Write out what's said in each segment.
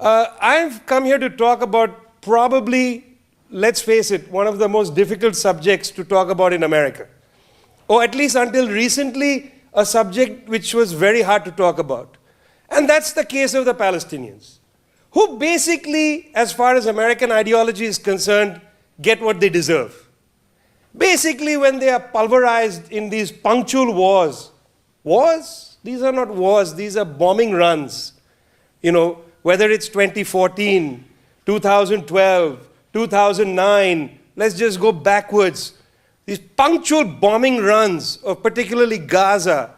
I've come here to talk about probably, let's face it, one of the most difficult subjects to talk about in America. Or at least until recently, a subject which was very hard to talk about. And that's the case of the Palestinians, who basically, as far as American ideology is concerned, get what they deserve. Basically, when they are pulverized in these punctual wars, these are not wars, these are bombing runs. You know, whether it's 2014, 2012, 2009, let's just go backwards. These punctual bombing runs of particularly Gaza,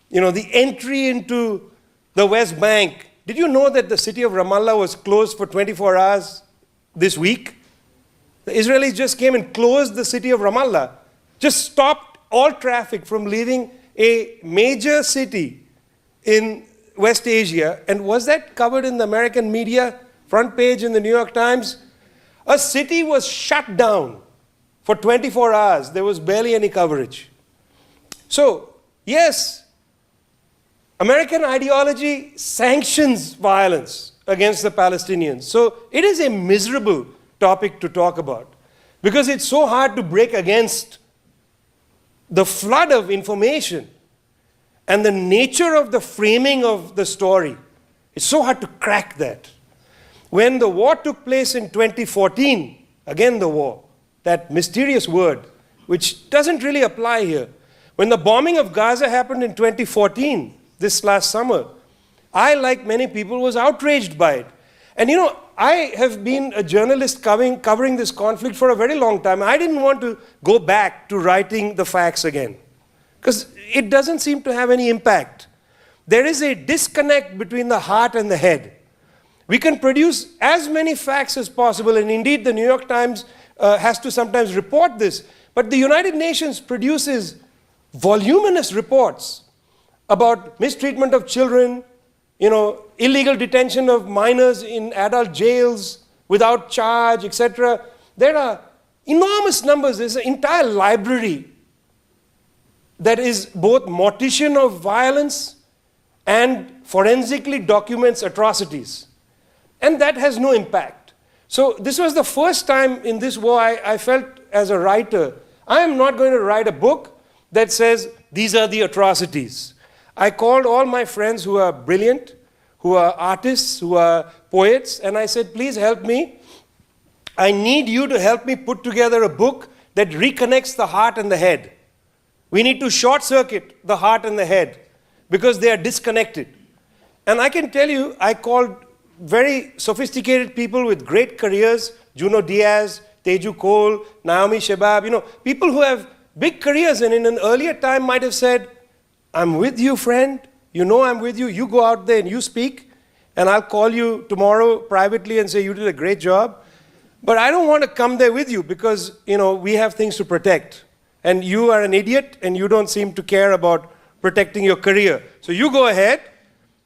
you know, the entry into the West Bank. Did you know that the city of Ramallah was closed for 24 hours this week? The Israelis just came and closed the city of Ramallah, just stopped all traffic from leaving a major city in West Asia. And was that covered in the American media, front page in the New York Times? A city was shut down for 24 hours. There was barely any coverage. So, yes, American ideology sanctions violence against the Palestinians. So it is a miserable topic to talk about because it's so hard to break against the flood of information and the nature of the framing of the story. It's so hard to crack that. When the war took place in 2014, again the war, that mysterious word, which doesn't really apply here. When the bombing of Gaza happened in 2014, this last summer, I, like many people, was outraged by it. And you know, I have been a journalist covering this conflict for a very long time. I didn't want to go back to writing the facts again, because it doesn't seem to have any impact. There is a disconnect between the heart and the head. We can produce as many facts as possible, and indeed the New York Times has to sometimes report this, but the United Nations produces voluminous reports about mistreatment of children, you know, illegal detention of minors in adult jails without charge, etc. There are enormous numbers. There's an entire library that is both mortician of violence and forensically documents atrocities. And that has no impact. So this was the first time in this war I felt as a writer, I am not going to write a book that says these are the atrocities. I called all my friends who are brilliant, who are artists, who are poets, and I said, please help me. I need you to help me put together a book that reconnects the heart and the head. We need to short circuit the heart and the head because they are disconnected. And I can tell you, I called very sophisticated people with great careers, Juno Diaz, Teju Cole, Naomi Shebab, you know, people who have big careers and in an earlier time might have said, I'm with you, friend. You know I'm with you. You go out there and you speak, and I'll call you tomorrow privately and say you did a great job. But I don't want to come there with you because, you know, we have things to protect. And you are an idiot and you don't seem to care about protecting your career. So you go ahead.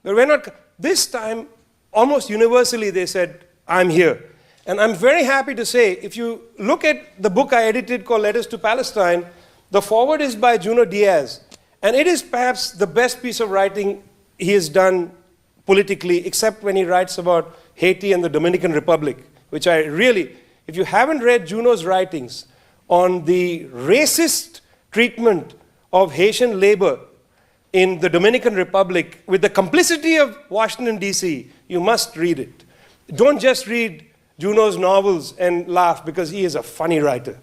But we're not. This time, almost universally, they said, I'm here. And I'm very happy to say, if you look at the book I edited called Letters to Palestine, the foreword is by Juno Diaz. And it is perhaps the best piece of writing he has done politically, except when he writes about Haiti and the Dominican Republic, which I really, if you haven't read Juno's writings on the racist treatment of Haitian labor in the Dominican Republic with the complicity of Washington, D.C., you must read it. Don't just read Juno's novels and laugh because he is a funny writer.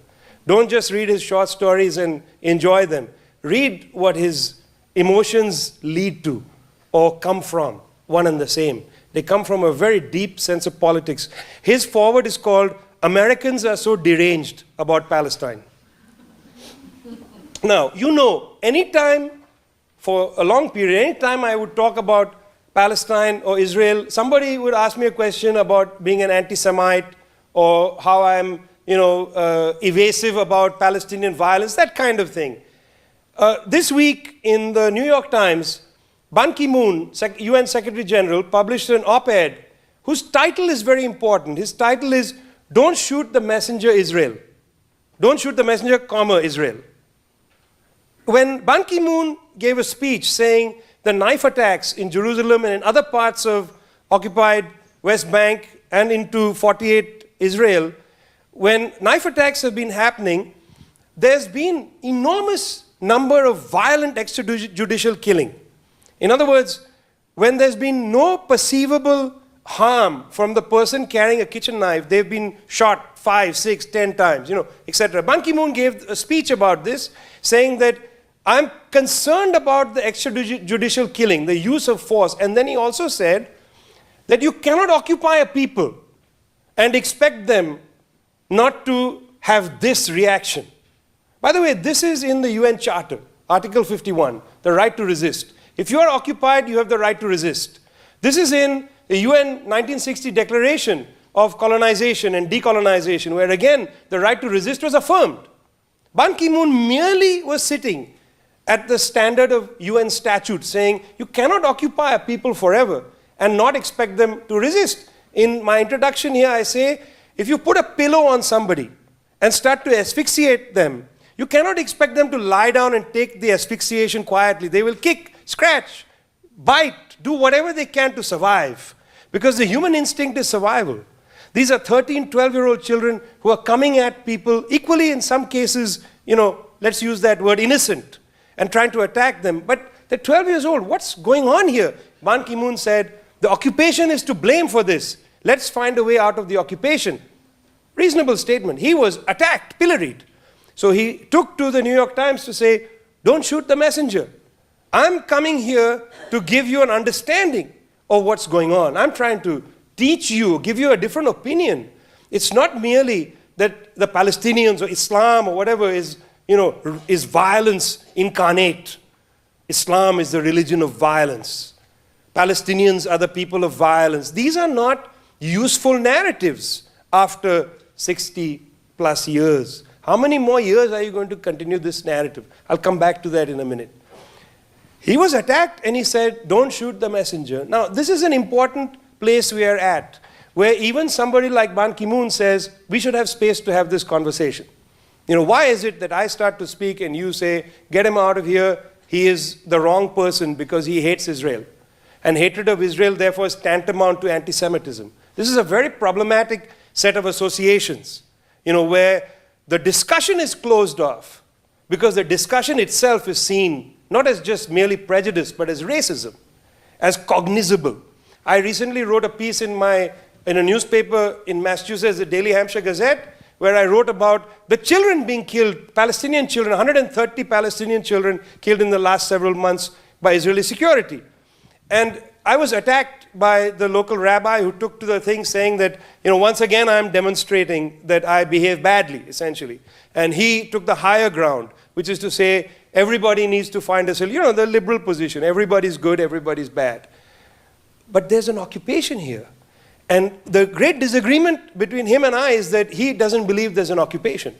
Don't just read his short stories and enjoy them. Read what his emotions lead to or come from, one and the same. They come from a very deep sense of politics. His foreword is called Americans Are So Deranged About Palestine. Now, you know, anytime for a long period, anytime I would talk about Palestine or Israel, somebody would ask me a question about being an anti-Semite or how I'm, you know, evasive about Palestinian violence, that kind of thing. This week in the New York Times, Ban Ki-moon, UN Secretary General, published an op-ed whose title is very important. His title is, Don't Shoot the Messenger, Israel. Don't shoot the messenger, comma, Israel. When Ban Ki-moon gave a speech saying the knife attacks in Jerusalem and in other parts of occupied West Bank and into 48 Israel, when knife attacks have been happening, there's been enormous number of violent extrajudicial killing. In other words, when there's been no perceivable harm from the person carrying a kitchen knife, they've been shot 5, 6, 10 times, etc. Ban Ki-moon gave a speech about this, saying that I'm concerned about the extrajudicial killing, the use of force. And then he also said that you cannot occupy a people and expect them not to have this reaction. By the way, this is in the UN Charter, Article 51, the right to resist. If you are occupied, you have the right to resist. This is in the UN 1960 Declaration of Colonization and Decolonization, where again, the right to resist was affirmed. Ban Ki-moon merely was sitting at the standard of UN statute saying, you cannot occupy a people forever and not expect them to resist. In my introduction here, I say, if you put a pillow on somebody and start to asphyxiate them, you cannot expect them to lie down and take the asphyxiation quietly. They will kick, scratch, bite, do whatever they can to survive. Because the human instinct is survival. These are 13, 12-year-old children who are coming at people equally, in some cases, let's use that word, innocent, and trying to attack them. But they're 12 years old. What's going on here? Ban Ki-moon said, the occupation is to blame for this. Let's find a way out of the occupation. Reasonable statement. He was attacked, pilloried. So he took to the New York Times to say, don't shoot the messenger. I'm coming here to give you an understanding of what's going on. I'm trying to teach you, give you a different opinion. It's not merely that the Palestinians or Islam or whatever is violence incarnate. Islam is the religion of violence. Palestinians are the people of violence. These are not useful narratives after 60 plus years. How many more years are you going to continue this narrative? I'll come back to that in a minute. He was attacked and he said, don't shoot the messenger. Now, this is an important place we are at, where even somebody like Ban Ki-moon says, we should have space to have this conversation. Why is it that I start to speak and you say, get him out of here, he is the wrong person because he hates Israel. And hatred of Israel, therefore, is tantamount to anti-Semitism. This is a very problematic set of associations, where the discussion is closed off because the discussion itself is seen not as just merely prejudice, but as racism, as cognizable. I recently wrote a piece in a newspaper in Massachusetts, the Daily Hampshire Gazette, where I wrote about the children being killed, Palestinian children, 130 Palestinian children killed in the last several months by Israeli security. And I was attacked by the local rabbi who took to the thing saying that, once again I'm demonstrating that I behave badly, essentially. And he took the higher ground, which is to say, everybody needs to find a solution, the liberal position, everybody's good, everybody's bad. But there's an occupation here. And the great disagreement between him and I is that he doesn't believe there's an occupation.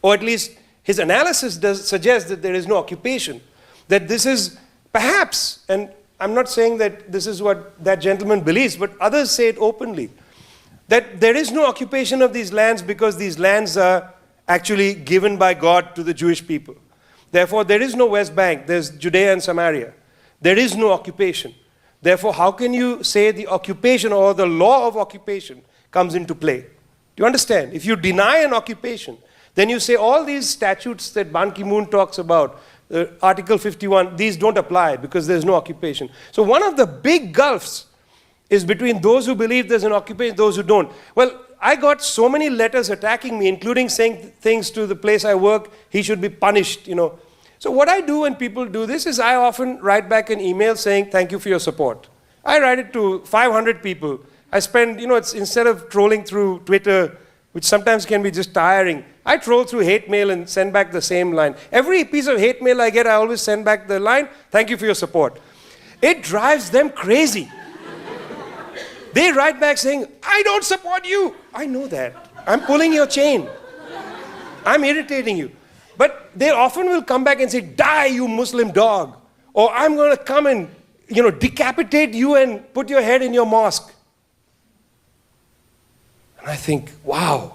Or at least his analysis does suggest that there is no occupation. That this is perhaps, and I'm not saying that this is what that gentleman believes, but others say it openly, that there is no occupation of these lands because these lands are actually given by God to the Jewish people. Therefore, there is no West Bank, there's Judea and Samaria. There is no occupation. Therefore, how can you say the occupation or the law of occupation comes into play? Do you understand? If you deny an occupation, then you say all these statutes that Ban Ki-moon talks about, Article 51, these don't apply because there's no occupation. So one of the big gulfs is between those who believe there's an occupation, those who don't. Well, I got so many letters attacking me, including saying things to the place I work, he should be punished, So what I do when people do this is I often write back an email saying, thank you for your support. I write it to 500 people. I spend, it's instead of trolling through Twitter, which sometimes can be just tiring, I troll through hate mail and send back the same line. Every piece of hate mail I get, I always send back the line, thank you for your support. It drives them crazy. They write back saying, I don't support you. I know that. I'm pulling your chain. I'm irritating you. But they often will come back and say, die, you Muslim dog. Or I'm going to come and, decapitate you and put your head in your mosque. And I think, wow.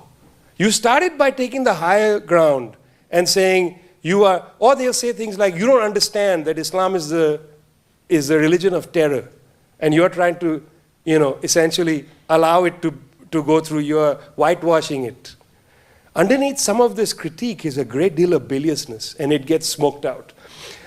You started by taking the higher ground and saying you are, or they'll say things like, you don't understand that Islam is the religion of terror. And you're trying to, essentially allow it to go through your whitewashing it. Underneath some of this critique is a great deal of biliousness, and it gets smoked out.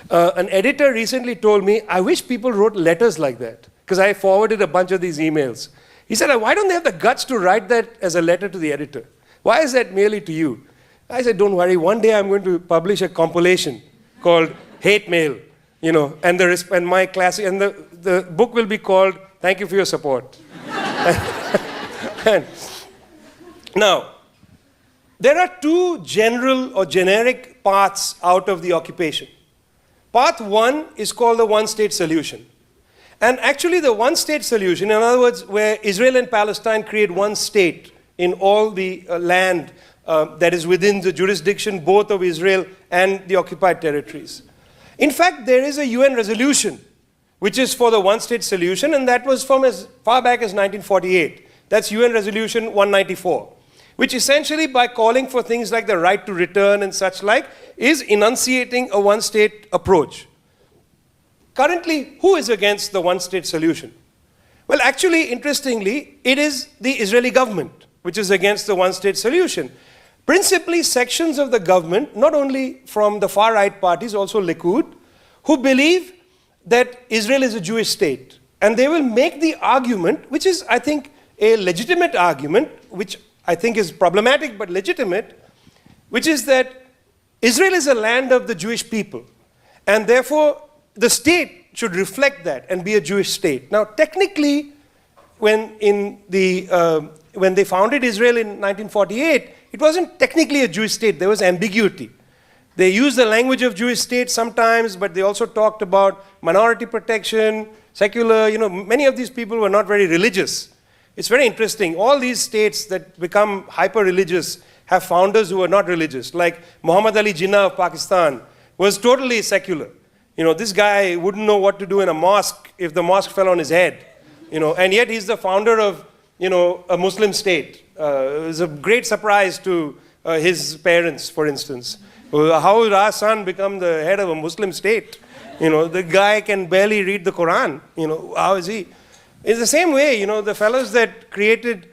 An editor recently told me, I wish people wrote letters like that, because I forwarded a bunch of these emails. He said, why don't they have the guts to write that as a letter to the editor? Why is that merely to you? I said, don't worry, one day I'm going to publish a compilation called Hate Mail, and my classic, and the book will be called Thank You for Your Support. Now, there are two general or generic paths out of the occupation. Path one is called the one-state solution. And actually the one-state solution, in other words, where Israel and Palestine create one state in all the land that is within the jurisdiction both of Israel and the occupied territories. In fact, there is a UN resolution which is for the one-state solution, and that was from as far back as 1948. That's UN Resolution 194, which essentially, by calling for things like the right to return and such like, is enunciating a one-state approach. Currently, who is against the one-state solution? Well, actually, interestingly, it is the Israeli government which is against the one-state solution. Principally, sections of the government, not only from the far-right parties, also Likud, who believe that Israel is a Jewish state. And they will make the argument, which is, I think, a legitimate argument, which I think is problematic but legitimate, which is that Israel is a land of the Jewish people. And therefore, the state should reflect that and be a Jewish state. Now, technically, when they founded Israel in 1948, it wasn't technically a Jewish state. There was ambiguity. They used the language of Jewish state sometimes, but they also talked about minority protection, secular, many of these people were not very religious. It's very interesting. All these states that become hyper-religious have founders who are not religious. Like Muhammad Ali Jinnah of Pakistan was totally secular. This guy wouldn't know what to do in a mosque if the mosque fell on his head. And yet he's the founder of, a Muslim state. It was a great surprise to his parents, for instance. How would our son become the head of a Muslim state? The guy can barely read the Quran. How is he? It's the same way, the fellows that created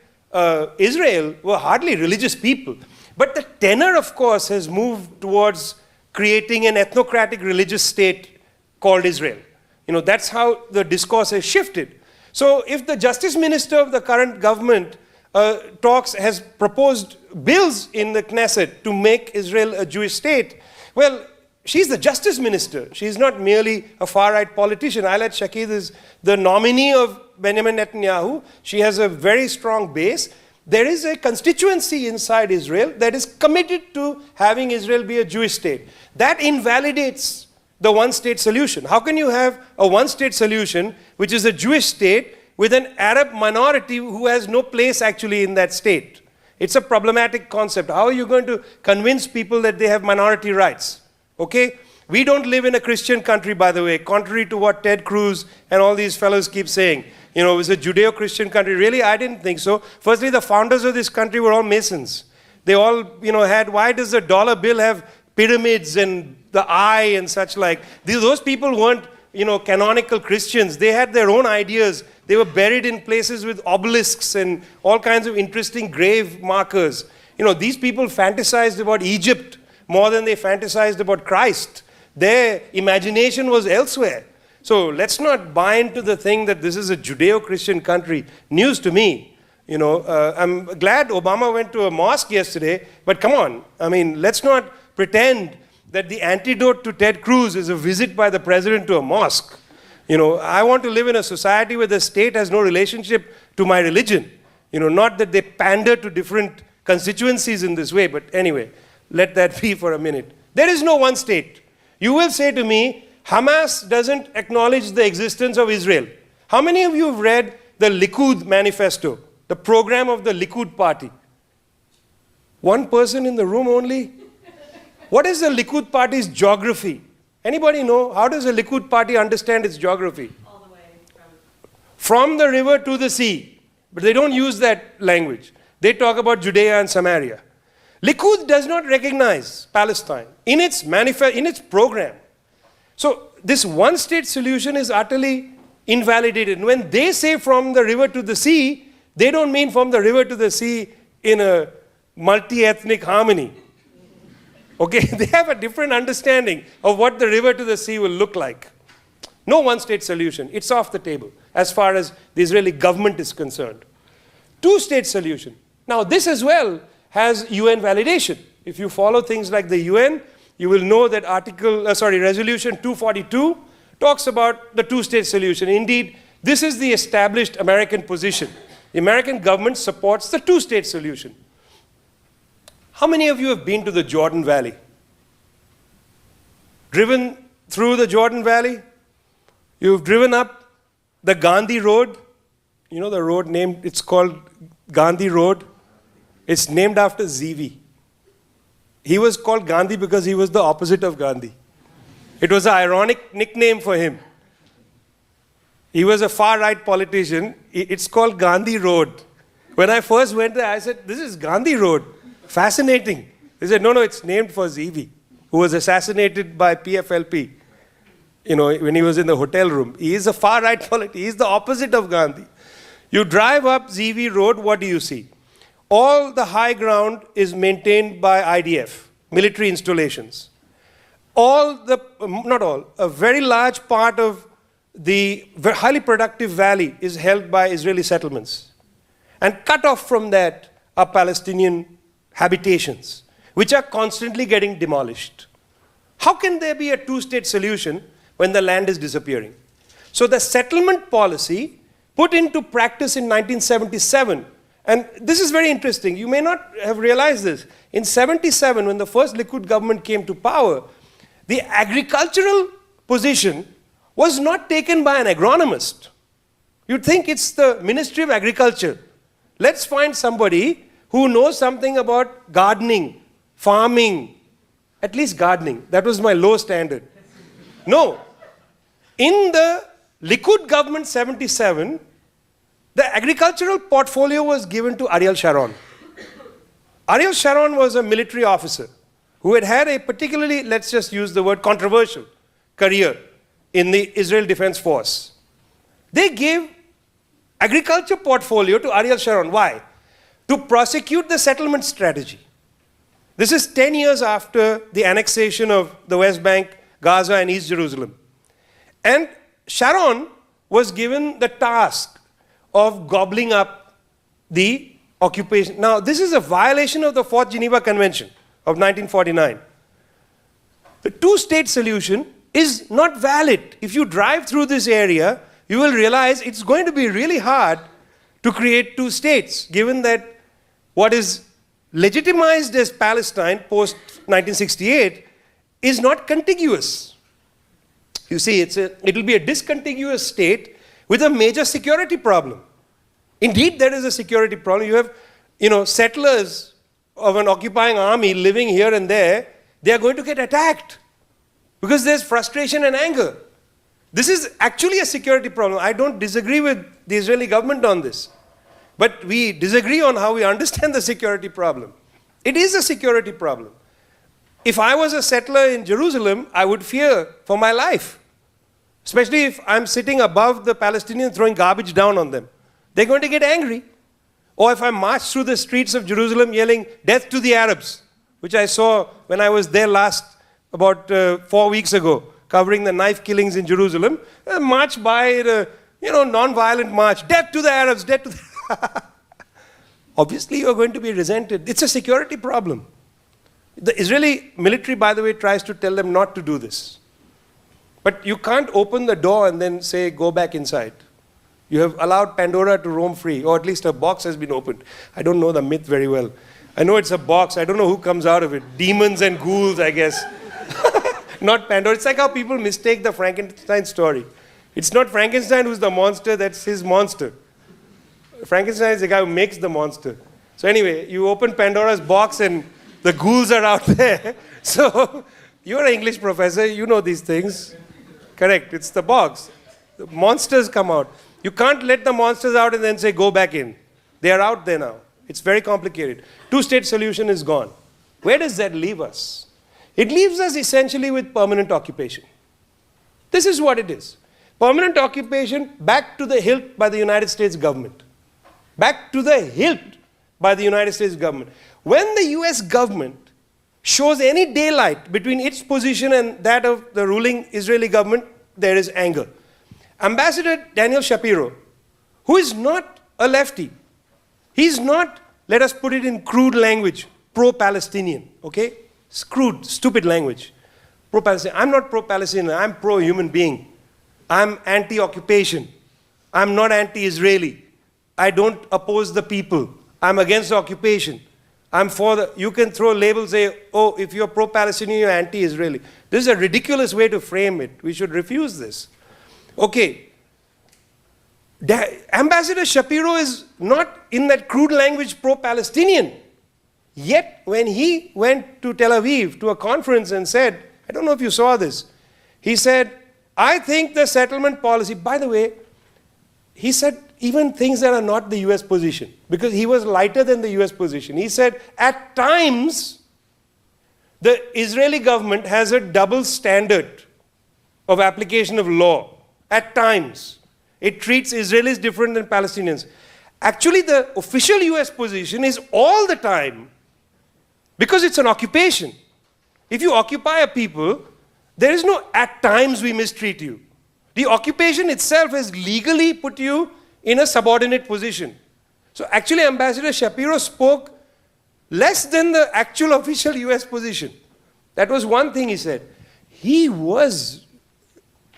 Israel were hardly religious people. But the tenor, of course, has moved towards creating an ethnocratic religious state called Israel. That's how the discourse has shifted. So if the justice minister of the current government has proposed bills in the Knesset to make Israel a Jewish state, well, she's the justice minister. She's not merely a far-right politician. Ayelet Shaked is the nominee of Benjamin Netanyahu. She has a very strong base. There is a constituency inside Israel that is committed to having Israel be a Jewish state. That invalidates the one-state solution. How can you have a one-state solution, which is a Jewish state, with an Arab minority who has no place actually in that state? It's a problematic concept. How are you going to convince people that they have minority rights? Okay? We don't live in a Christian country, by the way, contrary to what Ted Cruz and all these fellows keep saying. It was a Judeo-Christian country. Really, I didn't think so. Firstly, the founders of this country were all Masons. They all, why does the dollar bill have pyramids and the eye and such like? Those people weren't, canonical Christians. They had their own ideas. They were buried in places with obelisks and all kinds of interesting grave markers. These people fantasized about Egypt more than they fantasized about Christ. Their imagination was elsewhere. So let's not buy into the thing that this is a Judeo-Christian country. News to me. I'm glad Obama went to a mosque yesterday, but come on. Let's not pretend that the antidote to Ted Cruz is a visit by the president to a mosque. I want to live in a society where the state has no relationship to my religion. Not that they pander to different constituencies in this way, but anyway, let that be for a minute. There is no one state. You will say to me, Hamas doesn't acknowledge the existence of Israel. How many of you have read the Likud manifesto, the program of the Likud party? One person in the room only? What is the Likud party's geography? Anybody know? How does the Likud party understand its geography? All the way from the river to the sea. But they don't use that language. They talk about Judea and Samaria. Likud does not recognize Palestine in its program. So this one-state solution is utterly invalidated. And when they say from the river to the sea, they don't mean from the river to the sea in a multi-ethnic harmony. Okay, they have a different understanding of what the river to the sea will look like. No one-state solution. It's off the table as far as the Israeli government is concerned. Two-state solution. Now, this as well has UN validation. If you follow things like the UN, you will know that Resolution 242 talks about the two-state solution. Indeed, this is the established American position. The American government supports the two-state solution. How many of you have been to the Jordan Valley? Driven through the Jordan Valley? You've driven up the Gandhi Road. You know the road named, it's called Gandhi Road. It's named after Zivi. He was called Gandhi because he was the opposite of Gandhi. It was an ironic nickname for him. He was a far-right politician. It's called Gandhi Road. When I first went there, I said, this is Gandhi Road. Fascinating. They said, no, it's named for Zivi, who was assassinated by PFLP, when he was in the hotel room. He is a far-right politician. He is the opposite of Gandhi. You drive up Zivi Road, what do you see? All the high ground is maintained by IDF, military installations. Not all, a very large part of the highly productive valley is held by Israeli settlements. And cut off from that are Palestinian habitations, which are constantly getting demolished. How can there be a two-state solution when the land is disappearing? So the settlement policy put into practice in 1977, and this is very interesting. You may not have realized this. In 77, when the first Likud government came to power, the agricultural position was not taken by an agronomist. You'd think it's the Ministry of Agriculture. Let's find somebody who knows something about gardening, farming, at least gardening. That was my low standard. No. In the Likud government 77, the agricultural portfolio was given to Ariel Sharon. Ariel Sharon was a military officer who had had a particularly, let's just use the word controversial, career in the Israel Defense Force. They gave agriculture portfolio to Ariel Sharon. Why? To prosecute the settlement strategy. This is 10 years after the annexation of the West Bank, Gaza, and East Jerusalem. And Sharon was given the task of gobbling up the occupation. Now, this is a violation of the Fourth Geneva Convention of 1949. The two-state solution is not valid. If you drive through this area, you will realize it's going to be really hard to create two states, given that what is legitimized as Palestine post-1968 is not contiguous. You see, it will be a discontiguous state with a major security problem. Indeed, there is a security problem. You have, settlers of an occupying army living here and there. They are going to get attacked because there's frustration and anger. This is actually a security problem. I don't disagree with the Israeli government on this. But we disagree on how we understand the security problem. It is a security problem. If I was a settler in Jerusalem, I would fear for my life. Especially if I'm sitting above the Palestinians throwing garbage down on them. They're going to get angry. Or if I march through the streets of Jerusalem yelling, "Death to the Arabs," which I saw when I was there about 4 weeks ago, covering the knife killings in Jerusalem, march by, non-violent march, "Death to the Arabs, death to the..." Obviously, you're going to be resented. It's a security problem. The Israeli military, by the way, tries to tell them not to do this. But you can't open the door and then say, "Go back inside." You have allowed Pandora to roam free, or at least a box has been opened. I don't know the myth very well. I know it's a box. I don't know who comes out of it. Demons and ghouls, I guess. Not Pandora. It's like how people mistake the Frankenstein story. It's not Frankenstein who's the monster, that's his monster. Frankenstein is the guy who makes the monster. So anyway, you open Pandora's box and the ghouls are out there. So you're an English professor, you know these things. Correct, it's the box. The monsters come out. You can't let the monsters out and then say, "Go back in." They are out there now. It's very complicated. Two-state solution is gone. Where does that leave us? It leaves us essentially with permanent occupation. This is what it is. Permanent occupation back to the hilt by the United States government. Back to the hilt by the United States government. When the US government shows any daylight between its position and that of the ruling Israeli government, there is anger. Ambassador Daniel Shapiro, who is not a lefty, he's not, let us put it in crude language, pro-Palestinian, okay? It's crude, stupid language. Pro-Palestinian. I'm not pro-Palestinian, I'm pro-human being. I'm anti-occupation. I'm not anti-Israeli. I don't oppose the people. I'm against the occupation. I'm for the, you can throw labels, say, oh, if you're pro-Palestinian, you're anti-Israeli. This is a ridiculous way to frame it. We should refuse this. Okay. Ambassador Shapiro is not in that crude language pro-Palestinian. Yet, when he went to Tel Aviv to a conference and said, I don't know if you saw this, he said, I think the settlement policy, by the way, he said even things that are not the US position, because he was lighter than the US position. He said, at times, the Israeli government has a double standard of application of law. At times. It treats Israelis different than Palestinians. Actually, the official US position is all the time, because it's an occupation. If you occupy a people, there is no at times we mistreat you. The occupation itself has legally put you in a subordinate position. So actually, Ambassador Shapiro spoke less than the actual official US position. That was one thing he said. He was,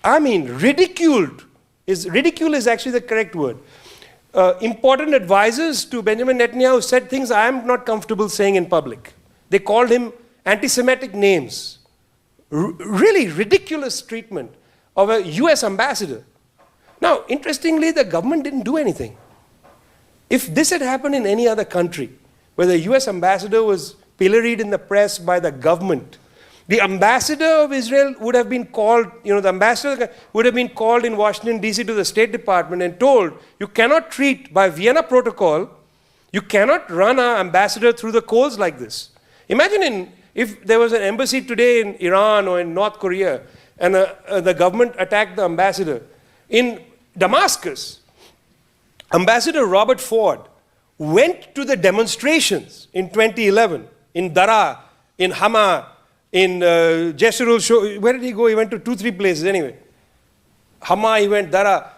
I mean, ridiculed. Ridicule is actually the correct word. Important advisors to Benjamin Netanyahu said things I am not comfortable saying in public. They called him anti-Semitic names. Really ridiculous treatment of a US ambassador. Now, interestingly, the government didn't do anything. If this had happened in any other country, where the US ambassador was pilloried in the press by the government, the ambassador of Israel would have been called, the ambassador would have been called in Washington, D.C. to the State Department and told, you cannot treat, by Vienna Protocol, you cannot run our ambassador through the coals like this. Imagine if there was an embassy today in Iran or in North Korea, and the government attacked the ambassador. In Damascus, Ambassador Robert Ford went to the demonstrations in 2011, in Daraa, in Hama, in Jezreel. Where did he go? He went to 2-3 places anyway. Hama, he went, Daraa.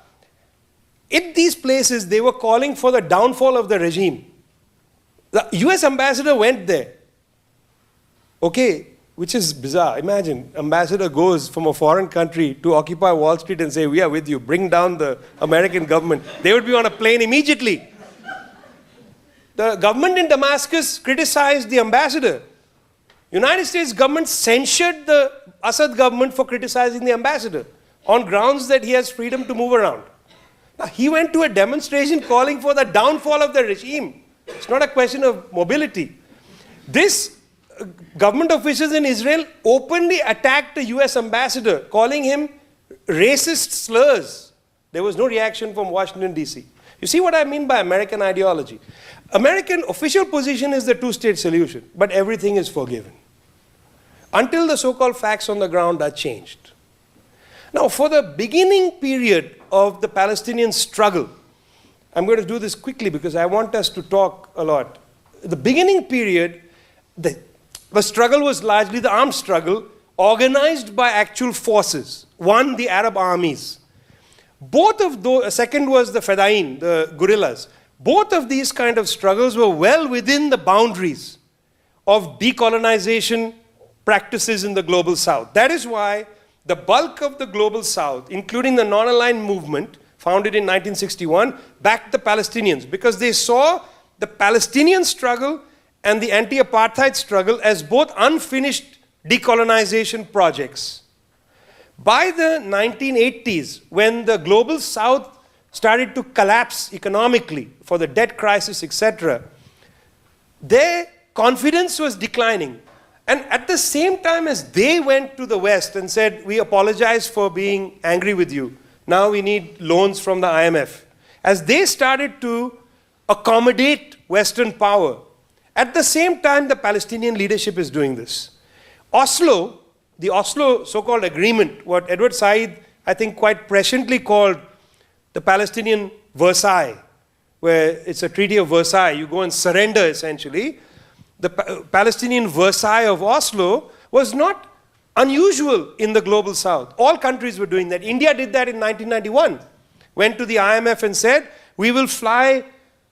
In these places, they were calling for the downfall of the regime. The US ambassador went there. Okay, which is bizarre. Imagine, ambassador goes from a foreign country to occupy Wall Street and say, we are with you, bring down the American government. They would be on a plane immediately. The government in Damascus criticized the ambassador. United States government censured the Assad government for criticizing the ambassador on grounds that he has freedom to move around. Now, he went to a demonstration calling for the downfall of the regime. It's not a question of mobility. This government officials in Israel openly attacked the US ambassador, calling him racist slurs. There was no reaction from Washington, D.C. You see what I mean by American ideology? American official position is the two-state solution, but everything is forgiven. Until the so-called facts on the ground are changed. Now, for the beginning period of the Palestinian struggle, I'm going to do this quickly because I want us to talk a lot. The beginning period, the struggle was largely the armed struggle organized by actual forces. One, the Arab armies. Both of those, second was the Fedayeen, the guerrillas. Both of these kind of struggles were well within the boundaries of decolonization practices in the global south. That is why the bulk of the global south, including the non-aligned movement, founded in 1961, backed the Palestinians because they saw the Palestinian struggle and the anti-apartheid struggle as both unfinished decolonization projects. By the 1980s, when the global south started to collapse economically for the debt crisis, etc., their confidence was declining. And at the same time as they went to the West and said, we apologize for being angry with you, now we need loans from the IMF. As they started to accommodate Western power, at the same time the Palestinian leadership is doing this. Oslo, the Oslo so-called agreement, what Edward Said I think quite presciently called the Palestinian Versailles, where it's a Treaty of Versailles. You go and surrender, essentially. The Palestinian Versailles of Oslo was not unusual in the global south. All countries were doing that. India did that in 1991. Went to the IMF and said, we will fly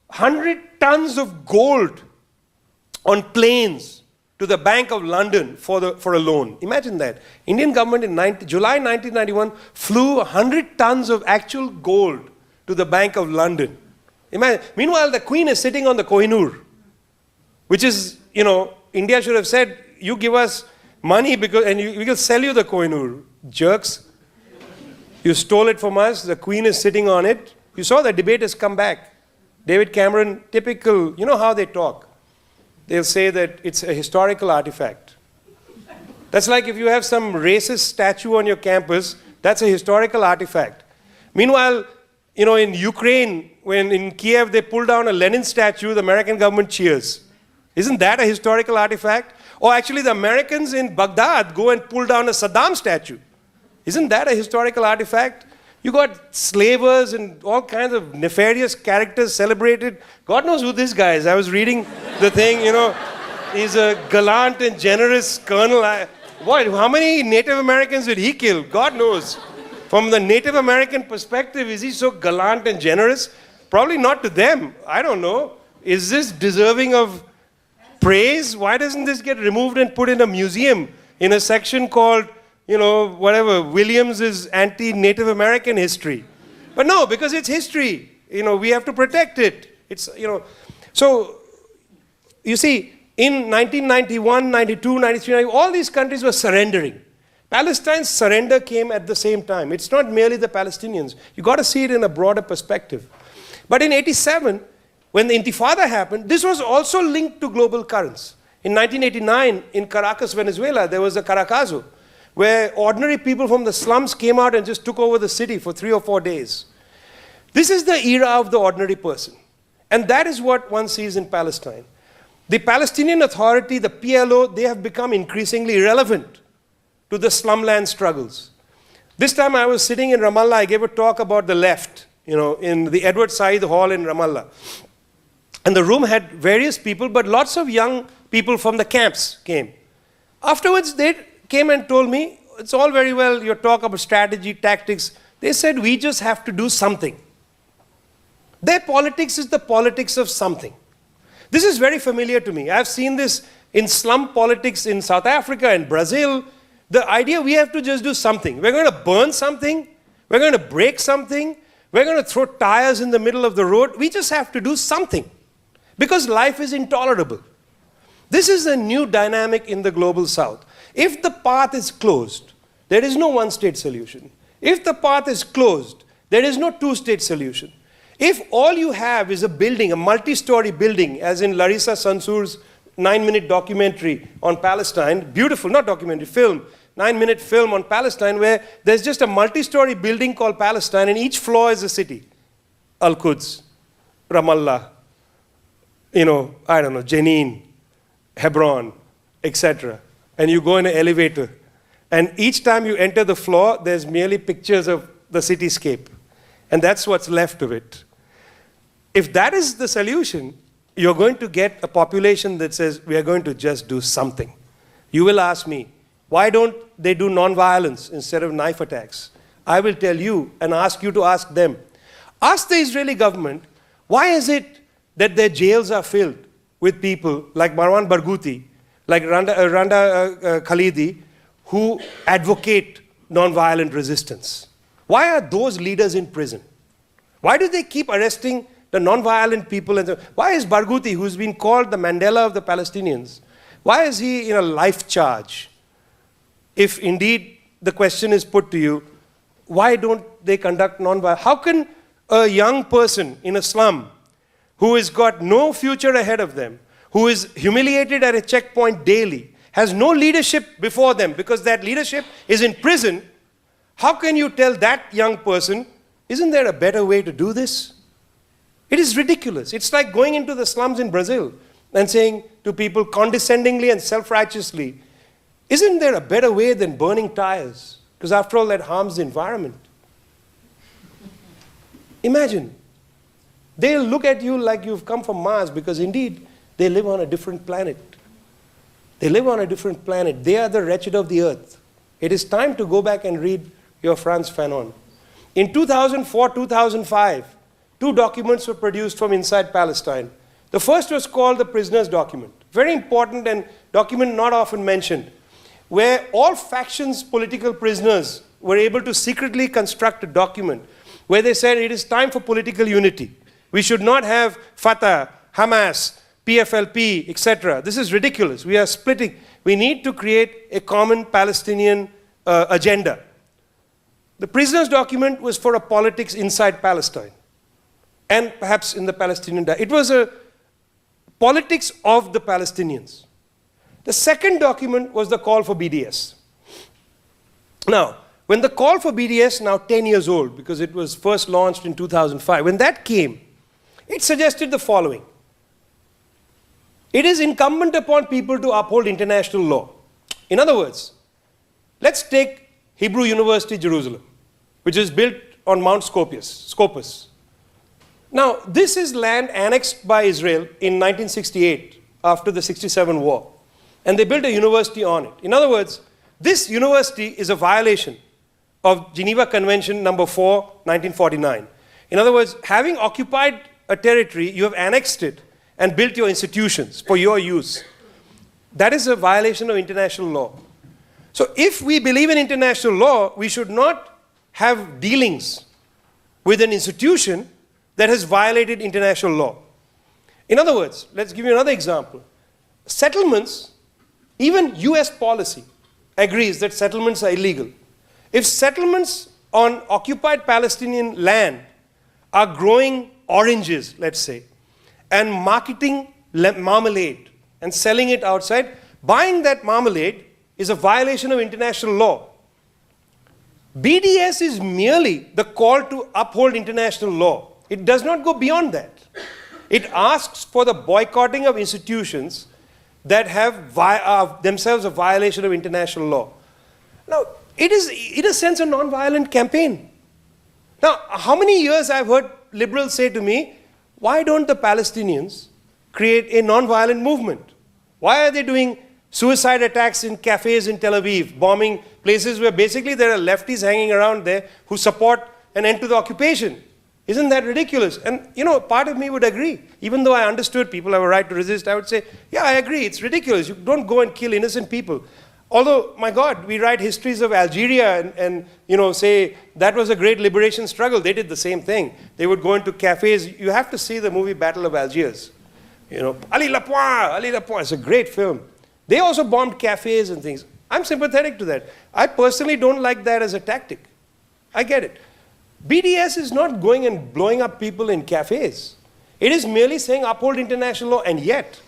100 tons of gold on planes to the Bank of London for a loan. Imagine that. Indian government in July 1991 flew 100 tons of actual gold to the Bank of London. Imagine. Meanwhile, the Queen is sitting on the Kohinoor, which is, you know, India should have said, you give us money and we will sell you the Kohinoor. Jerks. You stole it from us. The Queen is sitting on it. You saw the debate has come back. David Cameron, typical, you know how they talk. They'll say that it's a historical artifact. That's like if you have some racist statue on your campus, that's a historical artifact. Meanwhile, you know, in Ukraine, when in Kiev they pull down a Lenin statue, the American government cheers. Isn't that a historical artifact? Or actually the Americans in Baghdad go and pull down a Saddam statue. Isn't that a historical artifact? You got slavers and all kinds of nefarious characters celebrated. God knows who this guy is. I was reading the thing, you know. He's a gallant and generous colonel. How many Native Americans did he kill? God knows. From the Native American perspective, is he so gallant and generous? Probably not to them. I don't know. Is this deserving of praise? Why doesn't this get removed and put in a museum in a section called, you know, whatever, Williams is anti-Native American history? But no, because it's history. You know, we have to protect it. It's, you know, so, you see, in 1991, 92, 93, 90, all these countries were surrendering. Palestine's surrender came at the same time. It's not merely the Palestinians. You got to see it in a broader perspective. But in 87, when the Intifada happened, this was also linked to global currents. In 1989, in Caracas, Venezuela, there was a Caracazo, where ordinary people from the slums came out and just took over the city for 3 or 4 days. This is the era of the ordinary person. And that is what one sees in Palestine. The Palestinian Authority, the PLO, they have become increasingly irrelevant to the slumland struggles. This time I was sitting in Ramallah, I gave a talk about the left, you know, in the Edward Said Hall in Ramallah. And the room had various people, but lots of young people from the camps came. Afterwards, they came and told me, it's all very well, your talk about strategy, tactics. They said, we just have to do something. Their politics is the politics of something. This is very familiar to me. I've seen this in slum politics in South Africa and Brazil. The idea we have to just do something. We're going to burn something. We're going to break something. We're going to throw tires in the middle of the road. We just have to do something because life is intolerable. This is a new dynamic in the global south. If the path is closed, there is no one-state solution. If the path is closed, there is no two-state solution. If all you have is a building, a multi-story building, as in Larissa Sansur's 9-minute documentary on Palestine, beautiful, not documentary, film, 9-minute film on Palestine, where there's just a multi-story building called Palestine, and each floor is a city. Al-Quds, Ramallah, you know, I don't know, Jenin, Hebron, etc. And you go in an elevator. And each time you enter the floor, there's merely pictures of the cityscape. And that's what's left of it. If that is the solution, you're going to get a population that says, we are going to just do something. You will ask me, why don't they do non-violence instead of knife attacks? I will tell you and ask you to ask them. Ask the Israeli government, why is it that their jails are filled with people like Marwan Barghouti, like Randa Khalidi, who advocate non-violent resistance? Why are those leaders in prison? Why do they keep arresting the non-violent people? Why is Barghouti, who's been called the Mandela of the Palestinians, why is he in a life charge? If indeed the question is put to you, why don't they conduct non-violent? How can a young person in a slum who has got no future ahead of them, who is humiliated at a checkpoint daily, has no leadership before them because that leadership is in prison, how can you tell that young person, isn't there a better way to do this? It is ridiculous. It's like going into the slums in Brazil and saying to people condescendingly and self-righteously, isn't there a better way than burning tires because after all, that harms the environment. Imagine, they'll look at you like you've come from Mars, because indeed, they live on a different planet. They live on a different planet. They are the wretched of the earth. It is time to go back and read your Frantz Fanon. In 2004-2005, 2 documents were produced from inside Palestine. The first was called the Prisoners Document. Very important and document not often mentioned, where all factions' political prisoners were able to secretly construct a document where they said it is time for political unity. We should not have Fatah, Hamas, PFLP, etc. This is ridiculous. We are splitting. We need to create a common Palestinian agenda. The prisoners' document was for a politics inside Palestine and perhaps in the Palestinian. It was a politics of the Palestinians. The second document was the call for BDS. Now, when the call for BDS, now 10 years old, because it was first launched in 2005, when that came, it suggested the following. It is incumbent upon people to uphold international law. In other words, let's take Hebrew University, Jerusalem, which is built on Mount Scopus. Now, this is land annexed by Israel in 1968 after the 67 war. And they built a university on it. In other words, this university is a violation of Geneva Convention number 4, 1949. In other words, having occupied a territory, you have annexed it and built your institutions for your use. That is a violation of international law. So if we believe in international law, we should not have dealings with an institution that has violated international law. In other words, let's give you another example. Settlements, even US policy agrees that settlements are illegal. If settlements on occupied Palestinian land are growing oranges, let's say, and marketing marmalade and selling it outside, buying that marmalade is a violation of international law. BDS is merely the call to uphold international law. It does not go beyond that. It asks for the boycotting of institutions that have themselves a violation of international law. Now, it is, in a sense, a non-violent campaign. Now, how many years I've heard liberals say to me, why don't the Palestinians create a non-violent movement? Why are they doing suicide attacks in cafes in Tel Aviv, bombing places where basically there are lefties hanging around there who support an end to the occupation? Isn't that ridiculous? And, you know, part of me would agree. Even though I understood people have a right to resist, I would say, yeah, I agree, it's ridiculous. You don't go and kill innocent people. Although, my God, we write histories of Algeria and you know, say that was a great liberation struggle. They did the same thing. They would go into cafes. You have to see the movie Battle of Algiers. You know, Ali Lapointe, it's a great film. They also bombed cafes and things. I'm sympathetic to that. I personally don't like that as a tactic. I get it. BDS is not going and blowing up people in cafes. It is merely saying uphold international law, and yet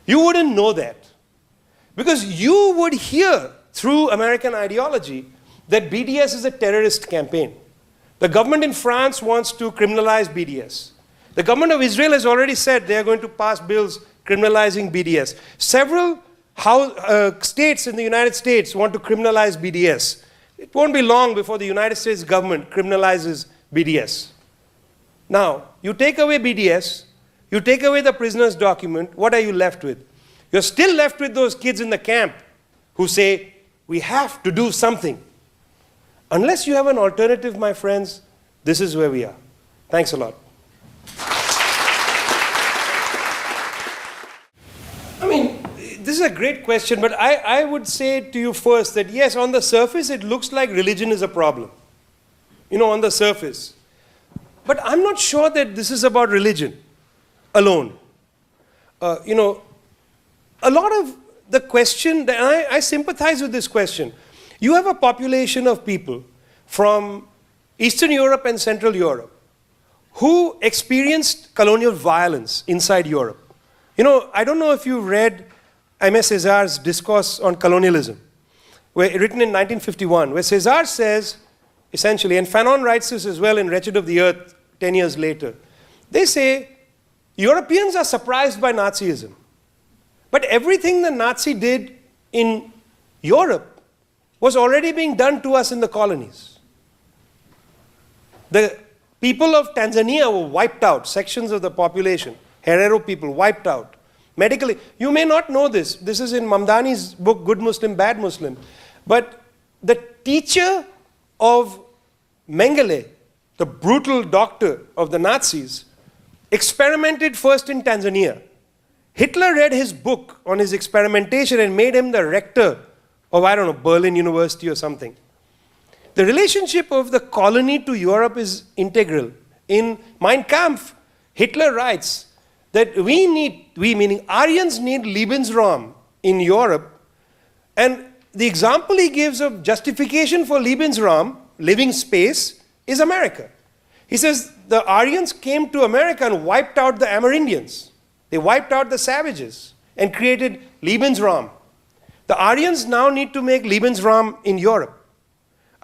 you wouldn't know that. Because you would hear through American ideology that BDS is a terrorist campaign. The government in France wants to criminalize BDS. The government of Israel has already said they are going to pass bills criminalizing BDS. Several states in the United States want to criminalize BDS. It won't be long before the United States government criminalizes BDS. Now, you take away BDS, you take away the prisoner's document, what are you left with? You're still left with those kids in the camp who say, we have to do something. Unless you have an alternative, my friends, this is where we are. Thanks a lot. I mean, this is a great question, but I would say to you first that yes, on the surface, it looks like religion is a problem. You know, on the surface. But I'm not sure that this is about religion alone. You know, a lot of the question, and I sympathize with this question. You have a population of people from Eastern Europe and Central Europe who experienced colonial violence inside Europe. You know, I don't know if you've read Aimé César's discourse on colonialism, written in 1951, where César says, essentially, and Fanon writes this as well in Wretched of the Earth 10 years later, they say, Europeans are surprised by Nazism. But everything the Nazi did in Europe was already being done to us in the colonies. The people of Tanzania were wiped out, sections of the population, Herero people wiped out. Medically, you may not know this. This is in Mamdani's book, Good Muslim, Bad Muslim. But the teacher of Mengele, the brutal doctor of the Nazis, experimented first in Tanzania. Hitler read his book on his experimentation and made him the rector of, I don't know, Berlin University or something. The relationship of the colony to Europe is integral. In Mein Kampf, Hitler writes that we meaning Aryans need Lebensraum in Europe. And the example he gives of justification for Lebensraum, living space, is America. He says the Aryans came to America and wiped out the Amerindians. They wiped out the savages and created Lebensraum. The Aryans now need to make Lebensraum in Europe.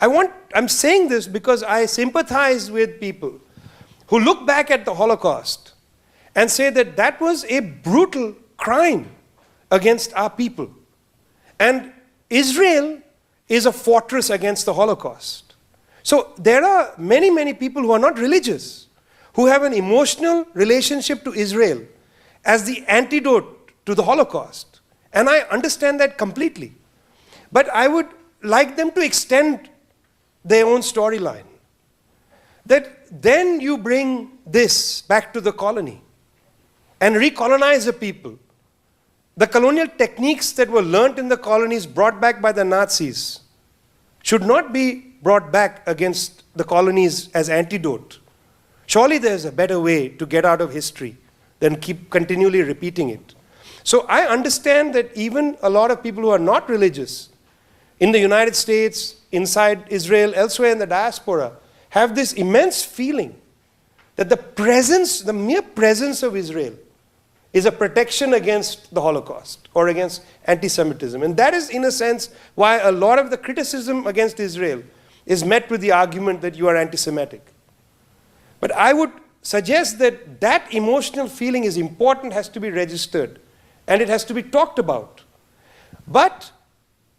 I'm saying this because I sympathize with people who look back at the Holocaust and say that that was a brutal crime against our people. And Israel is a fortress against the Holocaust. So there are many, many people who are not religious, who have an emotional relationship to Israel as the antidote to the Holocaust. And I understand that completely. But I would like them to extend their own storyline. That then you bring this back to the colony and recolonize the people. The colonial techniques that were learnt in the colonies brought back by the Nazis should not be brought back against the colonies as antidote. Surely there's a better way to get out of history than keep continually repeating it. So I understand that even a lot of people who are not religious in the United States, inside Israel, elsewhere in the diaspora, have this immense feeling that the mere presence of Israel is a protection against the Holocaust or against anti-Semitism. And that is, in a sense, why a lot of the criticism against Israel is met with the argument that you are anti-Semitic. But I would suggest that that emotional feeling is important, has to be registered, and it has to be talked about. But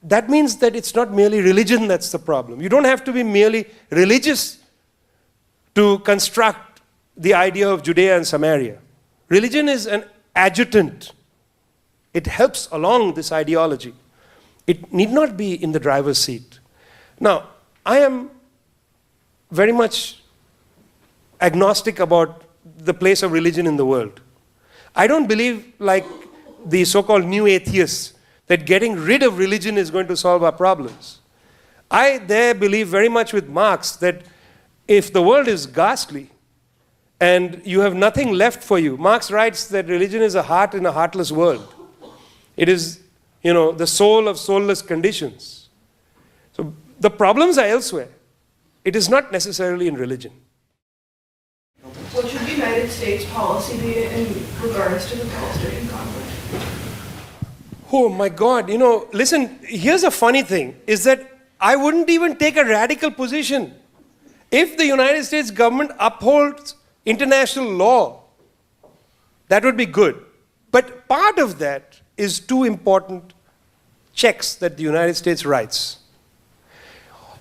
that means that it's not merely religion that's the problem. You don't have to be merely religious to construct the idea of Judea and Samaria. Religion is an adjutant. It helps along this ideology. It need not be in the driver's seat. Now, I am very much agnostic about the place of religion in the world. I don't believe, like the so-called new atheists, that getting rid of religion is going to solve our problems. I there believe very much with Marx that if the world is ghastly and you have nothing left for you, Marx writes that religion is a heart in a heartless world. It is, the soul of soulless conditions. So the problems are elsewhere. It is not necessarily in religion. What should the United States policy be in regards to the Palestinian conflict? Oh my God, listen, here's a funny thing, is that I wouldn't even take a radical position. If the United States government upholds international law, that would be good. But part of that is two important checks that the United States writes.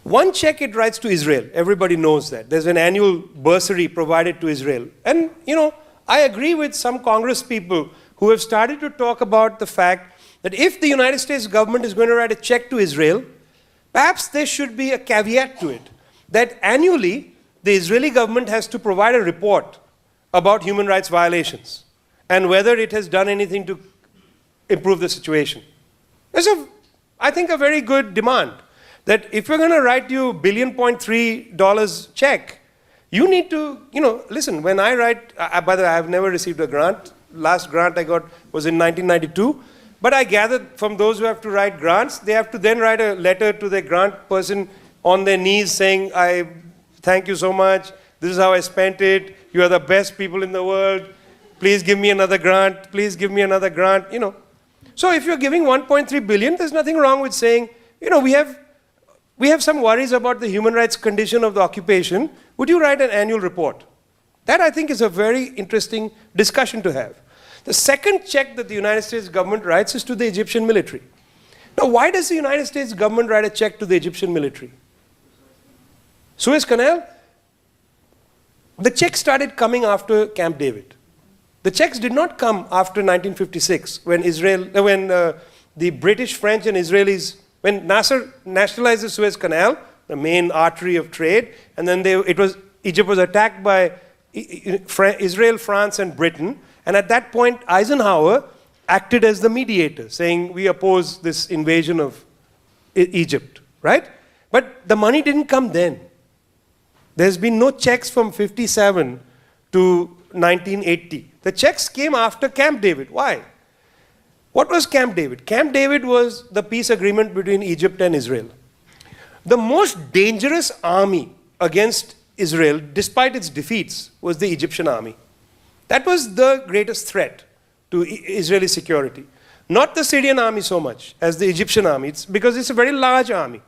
One check it writes to Israel. Everybody knows that. There's an annual bursary provided to Israel. And, I agree with some Congress people who have started to talk about the fact that if the United States government is going to write a check to Israel, perhaps there should be a caveat to it, that annually the Israeli government has to provide a report about human rights violations and whether it has done anything to improve the situation. It's I think, a very good demand. That if we're going to write you $1.3 billion check, you need to, listen, when I write, by the way, I've never received a grant. Last grant I got was in 1992. But I gathered from those who have to write grants, they have to then write a letter to the grant person on their knees saying, I thank you so much. This is how I spent it. You are the best people in the world. Please give me another grant. Please give me another grant, So if you're giving $1.3 billion, there's nothing wrong with saying, we have some worries about the human rights condition of the occupation. Would you write an annual report? That, I think, is a very interesting discussion to have. The second check that the United States government writes is to the Egyptian military. Now, why does the United States government write a check to the Egyptian military? Suez Canal? The checks started coming after Camp David. The checks did not come after 1956 when the British, French and Israelis, when Nasser nationalized the Suez Canal, the main artery of trade, and then Egypt was attacked by Israel, France and Britain, and at that point Eisenhower acted as the mediator, saying we oppose this invasion of Egypt, right? But the money didn't come then. There's been no checks from 57 to 1980. The checks came after Camp David. Why? What was Camp David? Camp David was the peace agreement between Egypt and Israel. The most dangerous army against Israel, despite its defeats, was the Egyptian army. That was the greatest threat to Israeli security. Not the Syrian army so much as the Egyptian army, because it's a very large army.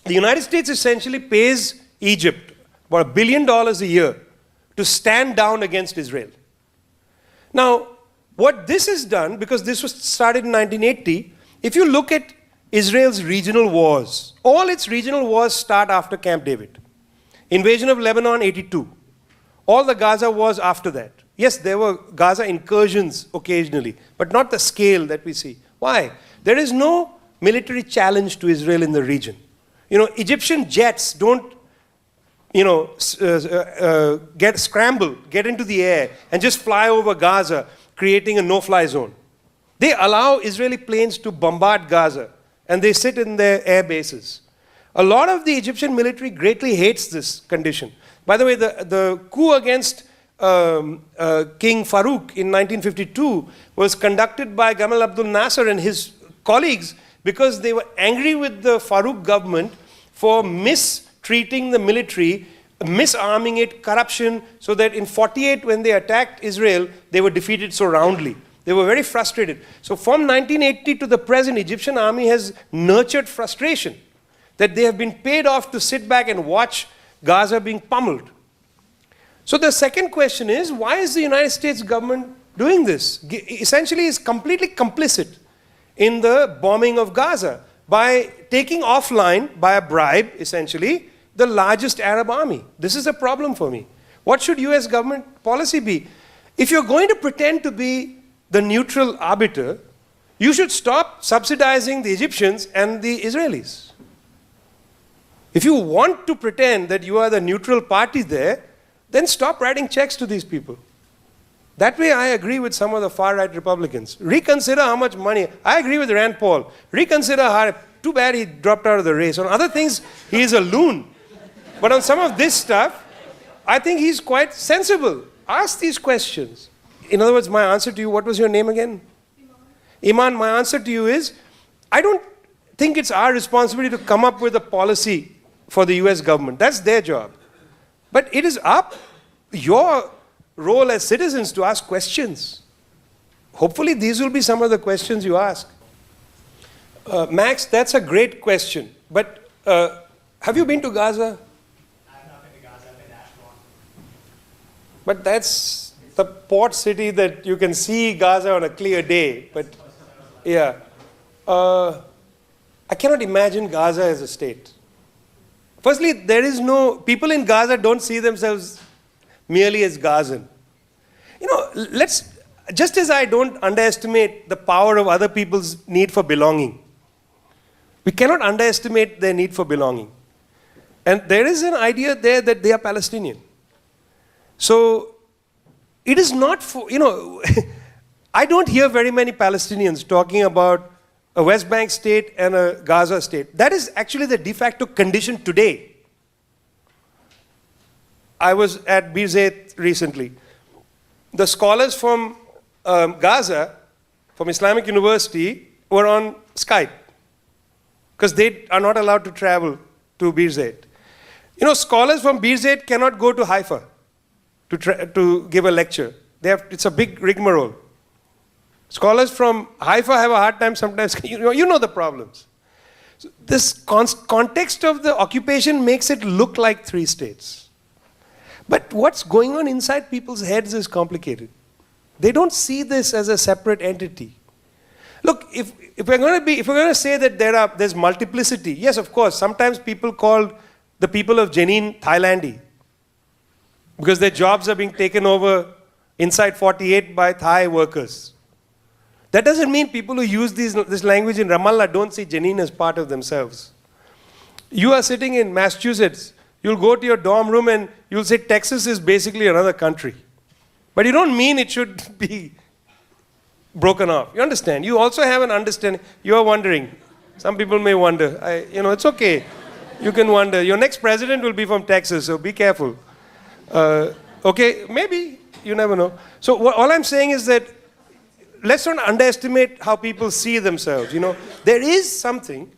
The United States essentially pays Egypt about $1 billion a year to stand down against Israel. Now, what this has done, because this was started in 1980, if you look at Israel's regional wars, all its regional wars start after Camp David. Invasion of Lebanon, 82. All the Gaza wars after that. Yes, there were Gaza incursions occasionally, but not the scale that we see. Why? There is no military challenge to Israel in the region. You know, Egyptian jets don't, get into the air and just fly over Gaza, creating a no-fly zone. They allow Israeli planes to bombard Gaza, and they sit in their air bases. A lot of the Egyptian military greatly hates this condition. By the way, the coup against King Farouk in 1952 was conducted by Gamal Abdel Nasser and his colleagues because they were angry with the Farouk government for mistreating the military, misarming it, corruption, so that in 48 when they attacked Israel, they were defeated so roundly. They were very frustrated. So from 1980 to the present, Egyptian army has nurtured frustration that they have been paid off to sit back and watch Gaza being pummeled. So the second question is, why is the United States government doing this? Essentially, is completely complicit in the bombing of Gaza by taking offline, by a bribe, essentially, the largest Arab army. This is a problem for me. What should US government policy be? If you're going to pretend to be the neutral arbiter, you should stop subsidizing the Egyptians and the Israelis. If you want to pretend that you are the neutral party there, then stop writing checks to these people. That way I agree with some of the far-right Republicans. Reconsider how much money. I agree with Rand Paul. Reconsider how, too bad he dropped out of the race. On other things, he is a loon. But on some of this stuff, I think he's quite sensible. Ask these questions. In other words, my answer to you, what was your name again? Iman, my answer to you is, I don't think it's our responsibility to come up with a policy for the US government. That's their job. But it is your role as citizens to ask questions. Hopefully these will be some of the questions you ask. Max, that's a great question. But have you been to Gaza? I have not been to Gaza, I've been to Ashkelon. But that's the port city that you can see Gaza on a clear day. But yeah. I cannot imagine Gaza as a state. Firstly, people in Gaza don't see themselves merely as Gazan. You know, just as I don't underestimate the power of other people's need for belonging, we cannot underestimate their need for belonging. And there is an idea there that they are Palestinian. So, it is not for, I don't hear very many Palestinians talking about a West Bank state and a Gaza state. That is actually the de facto condition today. I was at Birzeit recently. The scholars from Gaza, from Islamic University, were on Skype because they are not allowed to travel to Birzeit. Scholars from Birzeit cannot go to Haifa to give a lecture. It's a big rigmarole. Scholars from Haifa have a hard time sometimes. You know the problems. So this context of the occupation makes it look like three states. But what's going on inside people's heads is complicated. They don't see this as a separate entity. Look, if we're going to say that there's multiplicity, yes, of course, sometimes people call the people of Jenin Thailandi because their jobs are being taken over inside 48 by Thai workers. That doesn't mean people who use this language in Ramallah don't see Jenin as part of themselves. You are sitting in Massachusetts, you'll go to your dorm room and you'll say Texas is basically another country. But you don't mean it should be broken off. You understand? You also have an understanding. You are wondering. Some people may wonder. It's okay. You can wonder. Your next president will be from Texas, so be careful. Okay, maybe. You never know. So all I'm saying is that let's not underestimate how people see themselves. There is something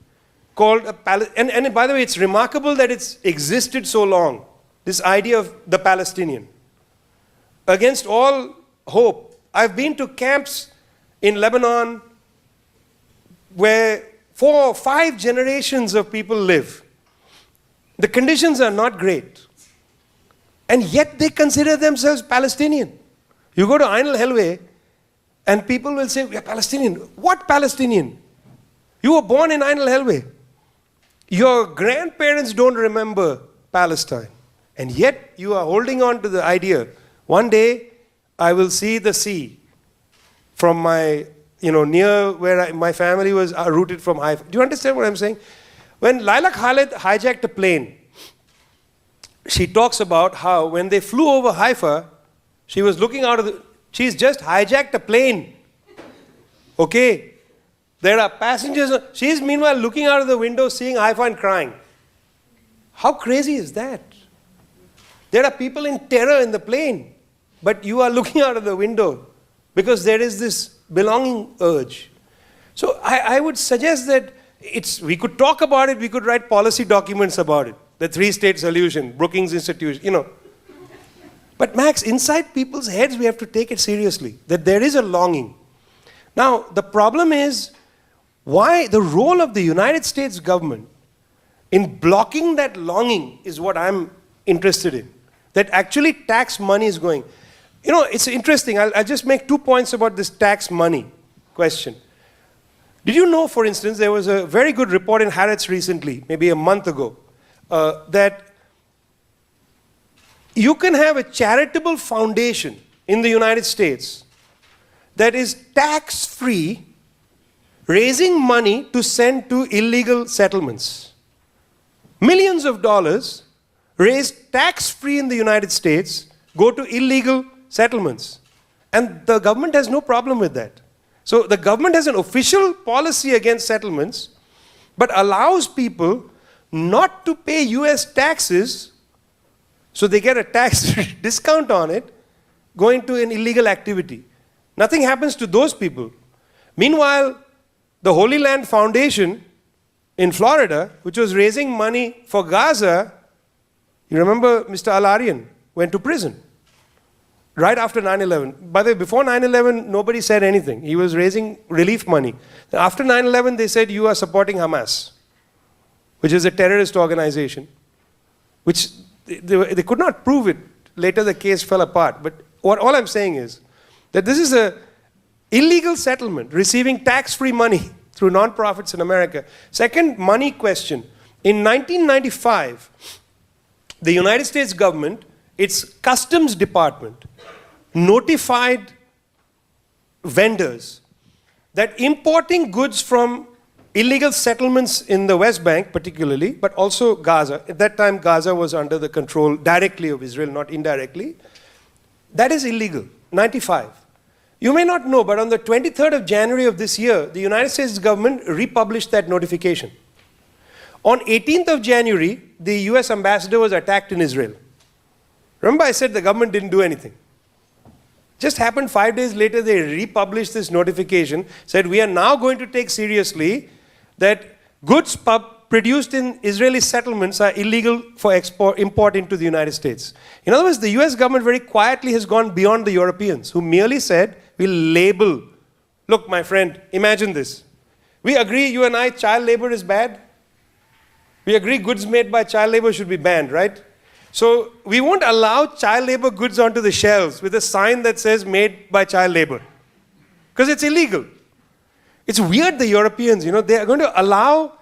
called and by the way, it's remarkable that it's existed so long. This idea of the Palestinian. Against all hope, I've been to camps in Lebanon where 4 or 5 generations of people live. The conditions are not great. And yet they consider themselves Palestinian. You go to Ain al-Helway and people will say, we are Palestinian. What Palestinian? You were born in Ain al-Helway. Your grandparents don't remember Palestine. And yet you are holding on to the idea, one day I will see the sea from my, near where my family was rooted from Haifa. Do you understand what I'm saying? When Laila Khaled hijacked a plane, she talks about how when they flew over Haifa, she was looking out of she's just hijacked a plane. Okay? There are passengers. She's meanwhile looking out of the window, seeing Haifa and crying. How crazy is that? There are people in terror in the plane, but you are looking out of the window because there is this belonging urge. So I would suggest that we could talk about it, we could write policy documents about it. The 3-state solution, Brookings Institute, But Max, inside people's heads, we have to take it seriously, that there is a longing. Now, the problem is, why the role of the United States government in blocking that longing is what I'm interested in. That actually tax money is going. It's interesting. I'll just make 2 points about this tax money question. Did you know, for instance, there was a very good report in Haaretz recently, maybe a month ago, that you can have a charitable foundation in the United States that is tax-free, raising money to send to illegal settlements. Millions of dollars raised tax-free in the United States go to illegal settlements. And the government has no problem with that. So the government has an official policy against settlements, but allows people not to pay US taxes, so they get a tax discount on it, going to an illegal activity. Nothing happens to those people. Meanwhile, the Holy Land Foundation in Florida, which was raising money for Gaza, you remember Mr. Al-Aryan went to prison right after 9/11. By the way, before 9/11, nobody said anything. He was raising relief money. After 9/11, they said, you are supporting Hamas, which is a terrorist organization, which they could not prove it. Later, the case fell apart. But all I'm saying is that this is an illegal settlement, receiving tax-free money through non-profits in America. Second, money question. In 1995, the United States government, its customs department, notified vendors that importing goods from illegal settlements in the West Bank particularly, but also Gaza, at that time Gaza was under the control directly of Israel, not indirectly, that is illegal, 95. You may not know, but on the 23rd of January of this year, the United States government republished that notification. On 18th of January, the US ambassador was attacked in Israel. Remember I said the government didn't do anything. Just happened 5 days later, they republished this notification, said we are now going to take seriously that goods produced in Israeli settlements are illegal for import into the United States. In other words, the US government very quietly has gone beyond the Europeans, who merely said, we'll label. Look, my friend, imagine this. We agree, you and I, child labor is bad. We agree goods made by child labor should be banned, right? So we won't allow child labor goods onto the shelves with a sign that says made by child labor, because it's illegal. It's weird, the Europeans, they are going to allow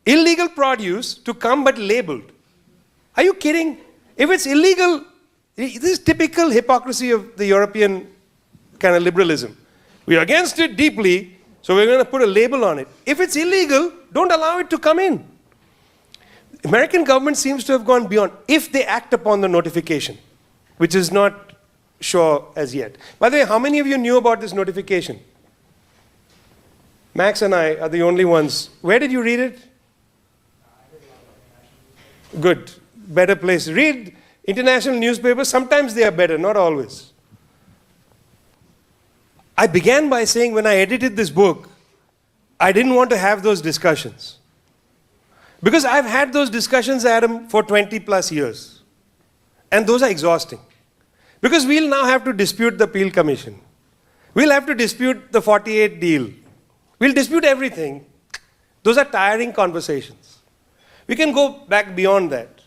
illegal produce to come but labeled. Are you kidding? If it's illegal, this is typical hypocrisy of the European kind of liberalism. We are against it deeply, so we're going to put a label on it. If it's illegal, don't allow it to come in. American government seems to have gone beyond, if they act upon the notification, which is not sure as yet. By the way, how many of you knew about this notification? Max and I are the only ones. Where did you read it? Good. Better place. Read international newspapers. Sometimes they are better, not always. I began by saying when I edited this book, I didn't want to have those discussions. Because I've had those discussions, Adam, for 20 plus years. And those are exhausting. Because we'll now have to dispute the Peel Commission. We'll have to dispute the 48 deal. We'll dispute everything. Those are tiring conversations. We can go back beyond that.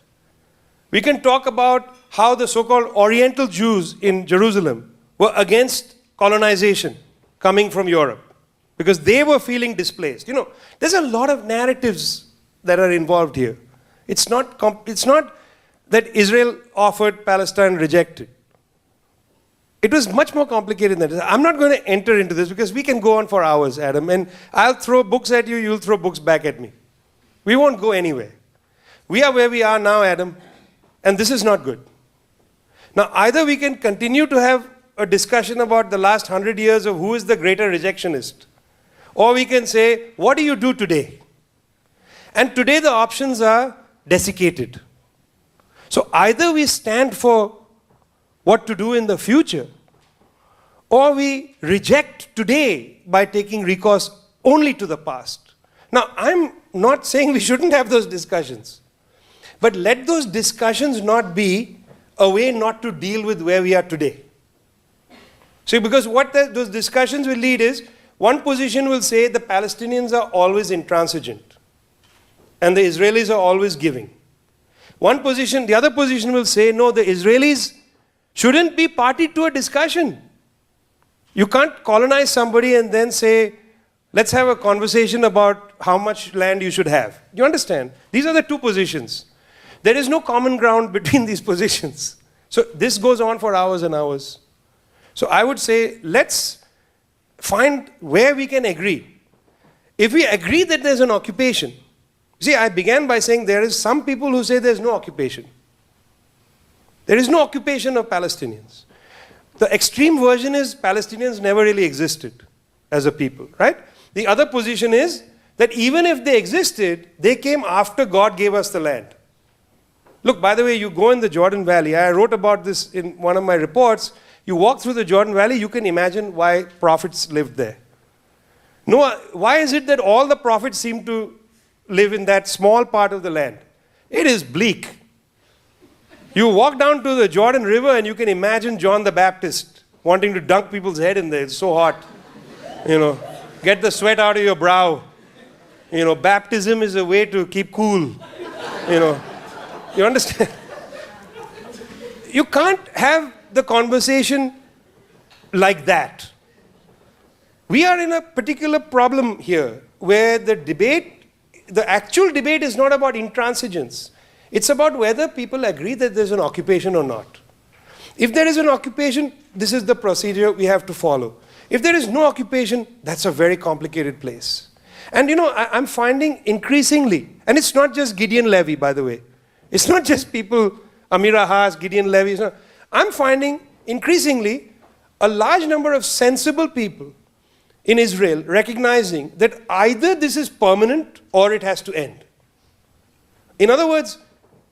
We can talk about how the so-called Oriental Jews in Jerusalem were against colonization coming from Europe because they were feeling displaced. There's a lot of narratives that are involved here. It's not that Israel offered, Palestine rejected. It was much more complicated than that. I'm not going to enter into this because we can go on for hours, Adam, and I'll throw books at you, you'll throw books back at me. We won't go anywhere. We are where we are now, Adam, and this is not good. Now, either we can continue to have a discussion about the last 100 years of who is the greater rejectionist, or we can say, what do you do today? And today the options are desiccated. So either we stand for what to do in the future, or we reject today by taking recourse only to the past. Now, I'm not saying we shouldn't have those discussions, but let those discussions not be a way not to deal with where we are today. See, because what those discussions will lead is, one position will say the Palestinians are always intransigent, and the Israelis are always giving. The other position will say, no, the Israelis shouldn't be party to a discussion. You can't colonize somebody and then say, let's have a conversation about how much land you should have. Do you understand? These are the two positions. There is no common ground between these positions. So this goes on for hours and hours. So I would say, let's find where we can agree. If we agree that there's an occupation, see, I began by saying there is some people who say there's no occupation. There is no occupation of Palestinians. The extreme version is Palestinians never really existed as a people, right? The other position is that even if they existed, they came after God gave us the land. Look, by the way, you go in the Jordan Valley. I wrote about this in one of my reports. You walk through the Jordan Valley, you can imagine why prophets lived there. No, why is it that all the prophets seem to live in that small part of the land? It is bleak. You walk down to the Jordan River and you can imagine John the Baptist wanting to dunk people's head in there. It's so hot. Get the sweat out of your brow. Baptism is a way to keep cool. You understand? You can't have the conversation like that. We are in a particular problem here where the actual debate is not about intransigence. It's about whether people agree that there's an occupation or not. If there is an occupation, this is the procedure we have to follow. If there is no occupation, that's a very complicated place. And I'm finding increasingly, and it's not just Gideon Levy, by the way. It's not just people, Amira Haas, Gideon Levy. I'm finding increasingly a large number of sensible people in Israel recognizing that either this is permanent or it has to end. In other words,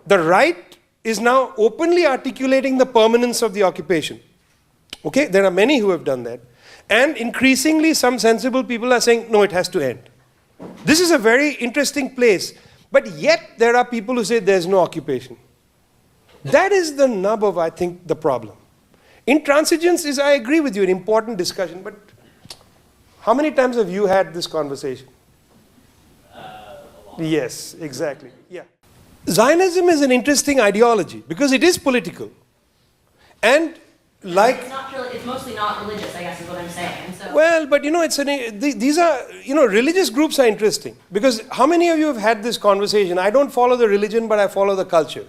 the right is now openly articulating the permanence of the occupation. Okay, there are many who have done that. And increasingly some sensible people are saying, no, it has to end. This is a very interesting place. But yet there are people who say there's no occupation. That is the nub of, I think, the problem. Intransigence is, I agree with you, an important discussion. But how many times have you had this conversation? Yes, exactly. Yeah. Zionism is an interesting ideology because it is political. And like... It's mostly not religious, I guess is what I'm saying. And so Well, but these are, religious groups are interesting. Because how many of you have had this conversation? I don't follow the religion, but I follow the culture.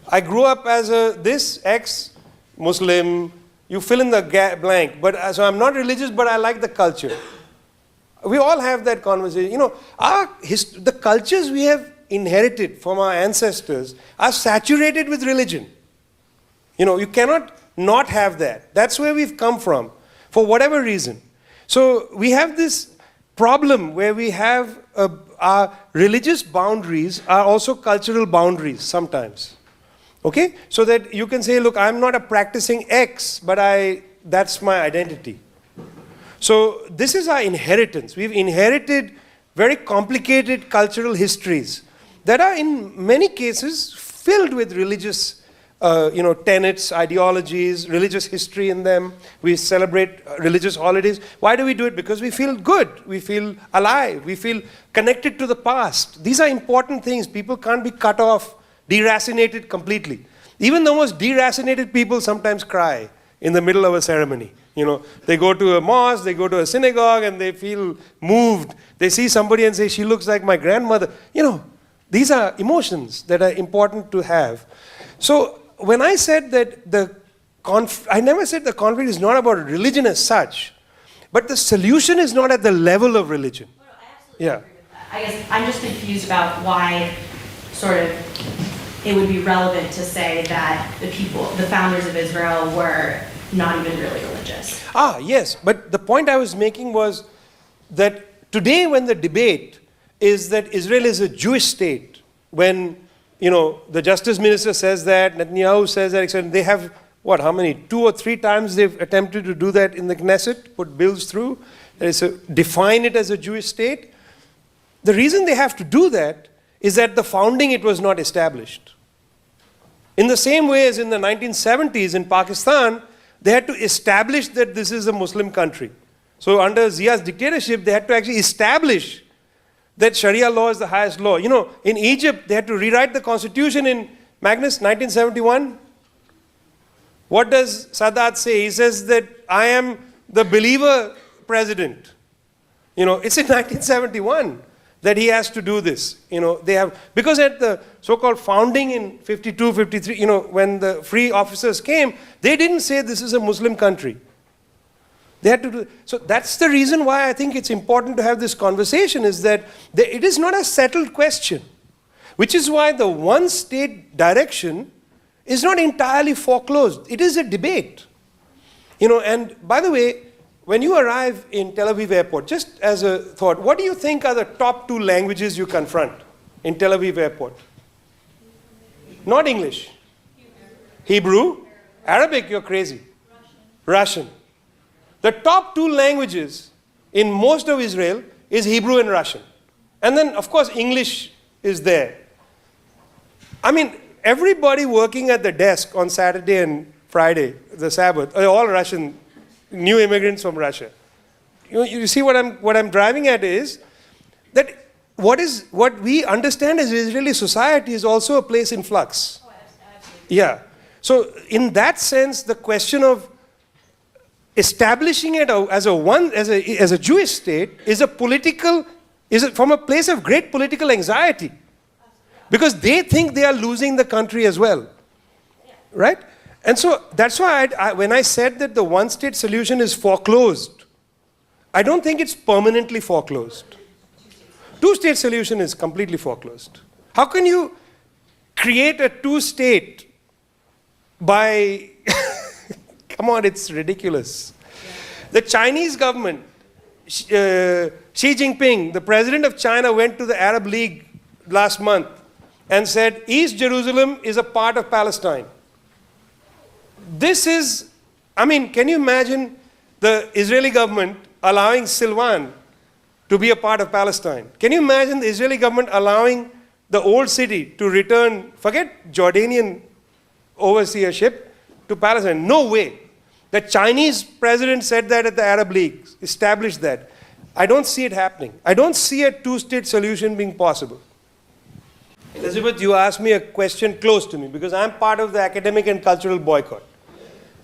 I grew up as ex-Muslim, you fill in the blank. But so I'm not religious, but I like the culture. We all have that conversation. The cultures we have inherited from our ancestors are saturated with religion. You cannot not have that. That's where we've come from, for whatever reason. So we have this problem where we have our religious boundaries are also cultural boundaries sometimes. Okay? So that you can say, look, I'm not a practicing X, but that's my identity. So this is our inheritance. We've inherited very complicated cultural histories that are in many cases filled with religious tenets, ideologies, religious history in them. We celebrate religious holidays. Why do we do it? Because we feel good. We feel alive. We feel connected to the past. These are important things. People can't be cut off, deracinated completely. Even the most deracinated people sometimes cry in the middle of a ceremony. They go to a mosque, they go to a synagogue, and they feel moved. They see somebody and say, she looks like my grandmother. These are emotions that are important to have. So when I said that I never said the conflict is not about religion as such, but the solution is not at the level of religion. Well, I absolutely agree with that. I guess I'm just confused about why sort of it would be relevant to say that the founders of Israel were not even really religious. Yes, but the point I was making was that today when the debate is that Israel is a Jewish state, when the justice minister says that, Netanyahu says that, etc. They have, how many? 2 or 3 times they've attempted to do that in the Knesset, put bills through, define it as a Jewish state. The reason they have to do that is that the founding it was not established. In the same way as in the 1970s in Pakistan, they had to establish that this is a Muslim country. So under Zia's dictatorship, they had to actually establish that Sharia law is the highest law. In Egypt, they had to rewrite the constitution in Magnus, 1971. What does Sadat say? He says that I am the believer president. It's in 1971 that he has to do this. Because at the so-called founding in 52, 53, when the free officers came, they didn't say this is a Muslim country. They had to do. So that's the reason why I think it's important to have this conversation, is that it is not a settled question, which is why the one-state direction is not entirely foreclosed. It is a debate. And by the way, when you arrive in Tel Aviv airport, just as a thought, what do you think are the top 2 languages you confront in Tel Aviv airport? Not English. Hebrew. Arabic, you're crazy. Russian. The top 2 languages in most of Israel is Hebrew and Russian. And then, of course, English is there. Everybody working at the desk on Saturday and Friday, the Sabbath, are all Russian, new immigrants from Russia. You see what I'm driving at is that what we understand as Israeli society is also a place in flux. Oh, absolutely. Yeah. So in that sense, the question of establishing it as a Jewish state is from a place of great political anxiety, because they think they are losing the country as well, right? And so that's why when I said that the one-state solution is foreclosed, I don't think it's permanently foreclosed. Two-state solution is completely foreclosed. How can you create a two-state by come on, it's ridiculous. The Chinese government, Xi Jinping, the president of China, went to the Arab League last month and said, East Jerusalem is a part of Palestine. This is, can you imagine the Israeli government allowing Silvan to be a part of Palestine? Can you imagine the Israeli government allowing the old city to return, forget Jordanian overseership, to Palestine? No way. The Chinese president said that at the Arab League, established that. I don't see it happening. I don't see a two-state solution being possible. Elizabeth, you asked me a question close to me because I'm part of the academic and cultural boycott.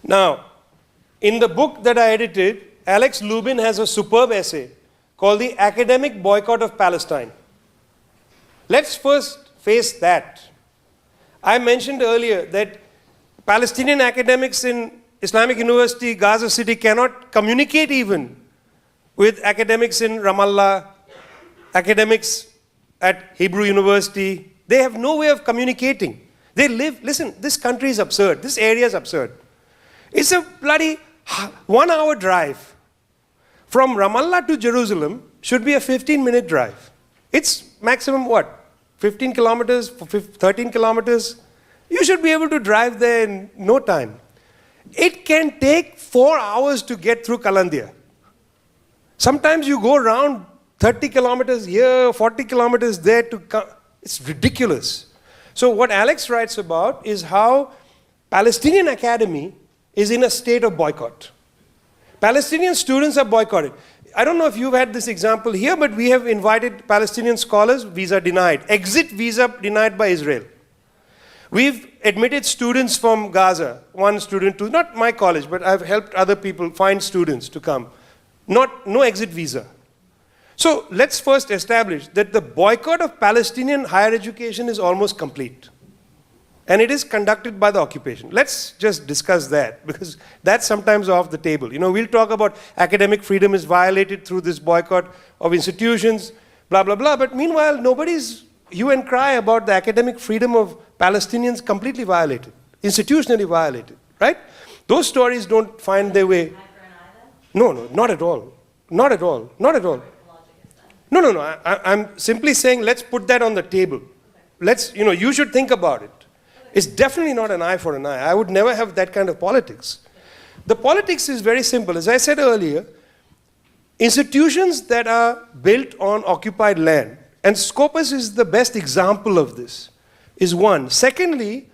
Now, in the book that I edited, Alex Lubin has a superb essay called The Academic Boycott of Palestine. Let's first face that. I mentioned earlier that Palestinian academics in Islamic University, Gaza City cannot communicate even with academics in Ramallah, academics at Hebrew University. They have no way of communicating. They live, listen, this country is absurd. This area is absurd. It's a bloody 1 hour drive. From Ramallah to Jerusalem should be a 15-minute drive. It's maximum what? 15 kilometers, 13 kilometers? You should be able to drive there in no time. It can take 4 hours to get through Kalandia. Sometimes you go around 30 kilometers here, 40 kilometers there to come. It's ridiculous. So what Alex writes about is how Palestinian Academy is in a state of boycott. Palestinian students are boycotted. I don't know if you've had this example here, but we have invited Palestinian scholars, visa denied. Exit visa denied by Israel. We've admitted students from Gaza, one student to, not my college, but I've helped other people find students to come. No exit visa. So let's first establish that the boycott of Palestinian higher education is almost complete. And it is conducted by the occupation. Let's just discuss that, because that's sometimes off the table. You know, we'll talk about academic freedom is violated through this boycott of institutions, blah, blah, blah. But meanwhile, nobody's hue and cry about the academic freedom of Palestinians completely violated, institutionally violated, right? Those stories don't find their way. No, not at all. Not at all. Not at all. No. I'm simply saying let's put that on the table. Let's, you should think about it. It's definitely not an eye for an eye. I would never have that kind of politics. The politics is very simple. As I said earlier, institutions that are built on occupied land, and Scopus is the best example of this, is one. Secondly,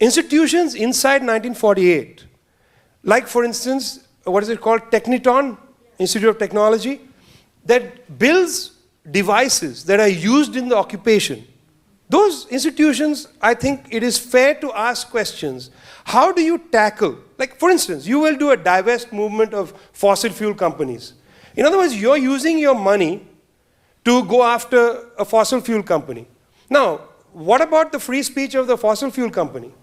institutions inside 1948, like for instance, what is it called? Techniton, Institute of Technology, that builds devices that are used in the occupation. Those institutions, I think it is fair to ask questions. How do you tackle, like for instance, you will do a divest movement of fossil fuel companies. In other words, you're using your money to go after a fossil fuel company. Now, what about the free speech of the fossil fuel company?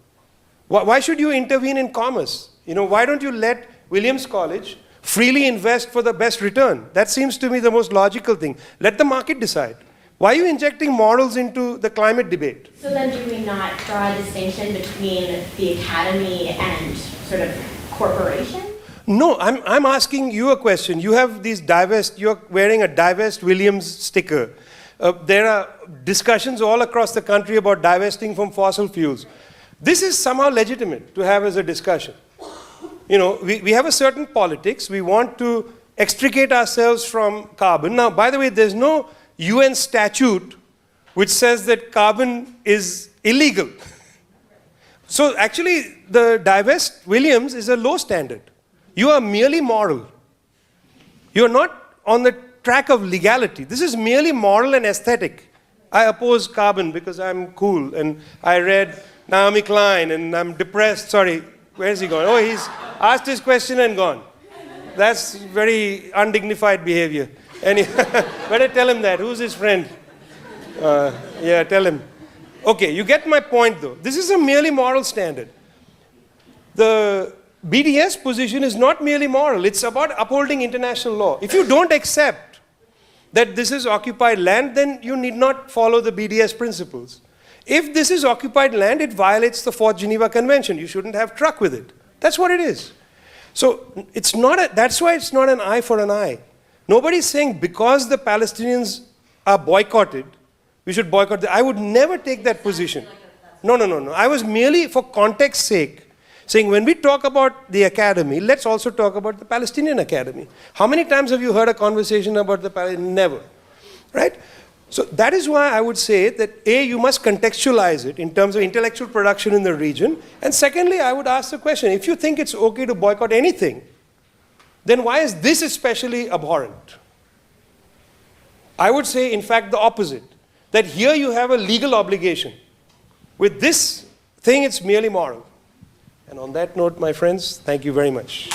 Why should you intervene in commerce? Why don't you let Williams College freely invest for the best return? That seems to me the most logical thing. Let the market decide. Why are you injecting morals into the climate debate? So then do we not draw a distinction between the academy and sort of corporation? No, I'm asking you a question. You have these divest, you're wearing a divest Williams sticker. There are discussions all across the country about divesting from fossil fuels. This is somehow legitimate to have as a discussion. We have a certain politics. We want to extricate ourselves from carbon. Now, by the way, there's no UN statute which says that carbon is illegal. So actually, the divest Williams is a low standard. You are merely moral. You are not on the track of legality. This is merely moral and aesthetic. I oppose carbon because I'm cool, and I read Naomi Klein, and I'm depressed. Sorry, where's he gone? Oh, he's asked his question and gone. That's very undignified behavior. Better tell him that. Who's his friend? Yeah, tell him. Okay, you get my point though. This is a merely moral standard. The BDS position is not merely moral. It's about upholding international law. If you don't accept that this is occupied land, then you need not follow the BDS principles. If this is occupied land, it violates the 4th Geneva Convention. You shouldn't have truck with it. That's what it is. So that's why it's not an eye for an eye. Nobody's saying because the Palestinians are boycotted, we should boycott them. I would never take that position. No. I was merely, for context's sake, saying when we talk about the academy, let's also talk about the Palestinian academy. How many times have you heard a conversation about the Palestinian? Never. Right? So that is why I would say that A, you must contextualize it in terms of intellectual production in the region. And secondly, I would ask the question, if you think it's okay to boycott anything, then why is this especially abhorrent? I would say, in fact, the opposite. That here you have a legal obligation. With this thing, it's merely moral. And on that note, my friends, thank you very much.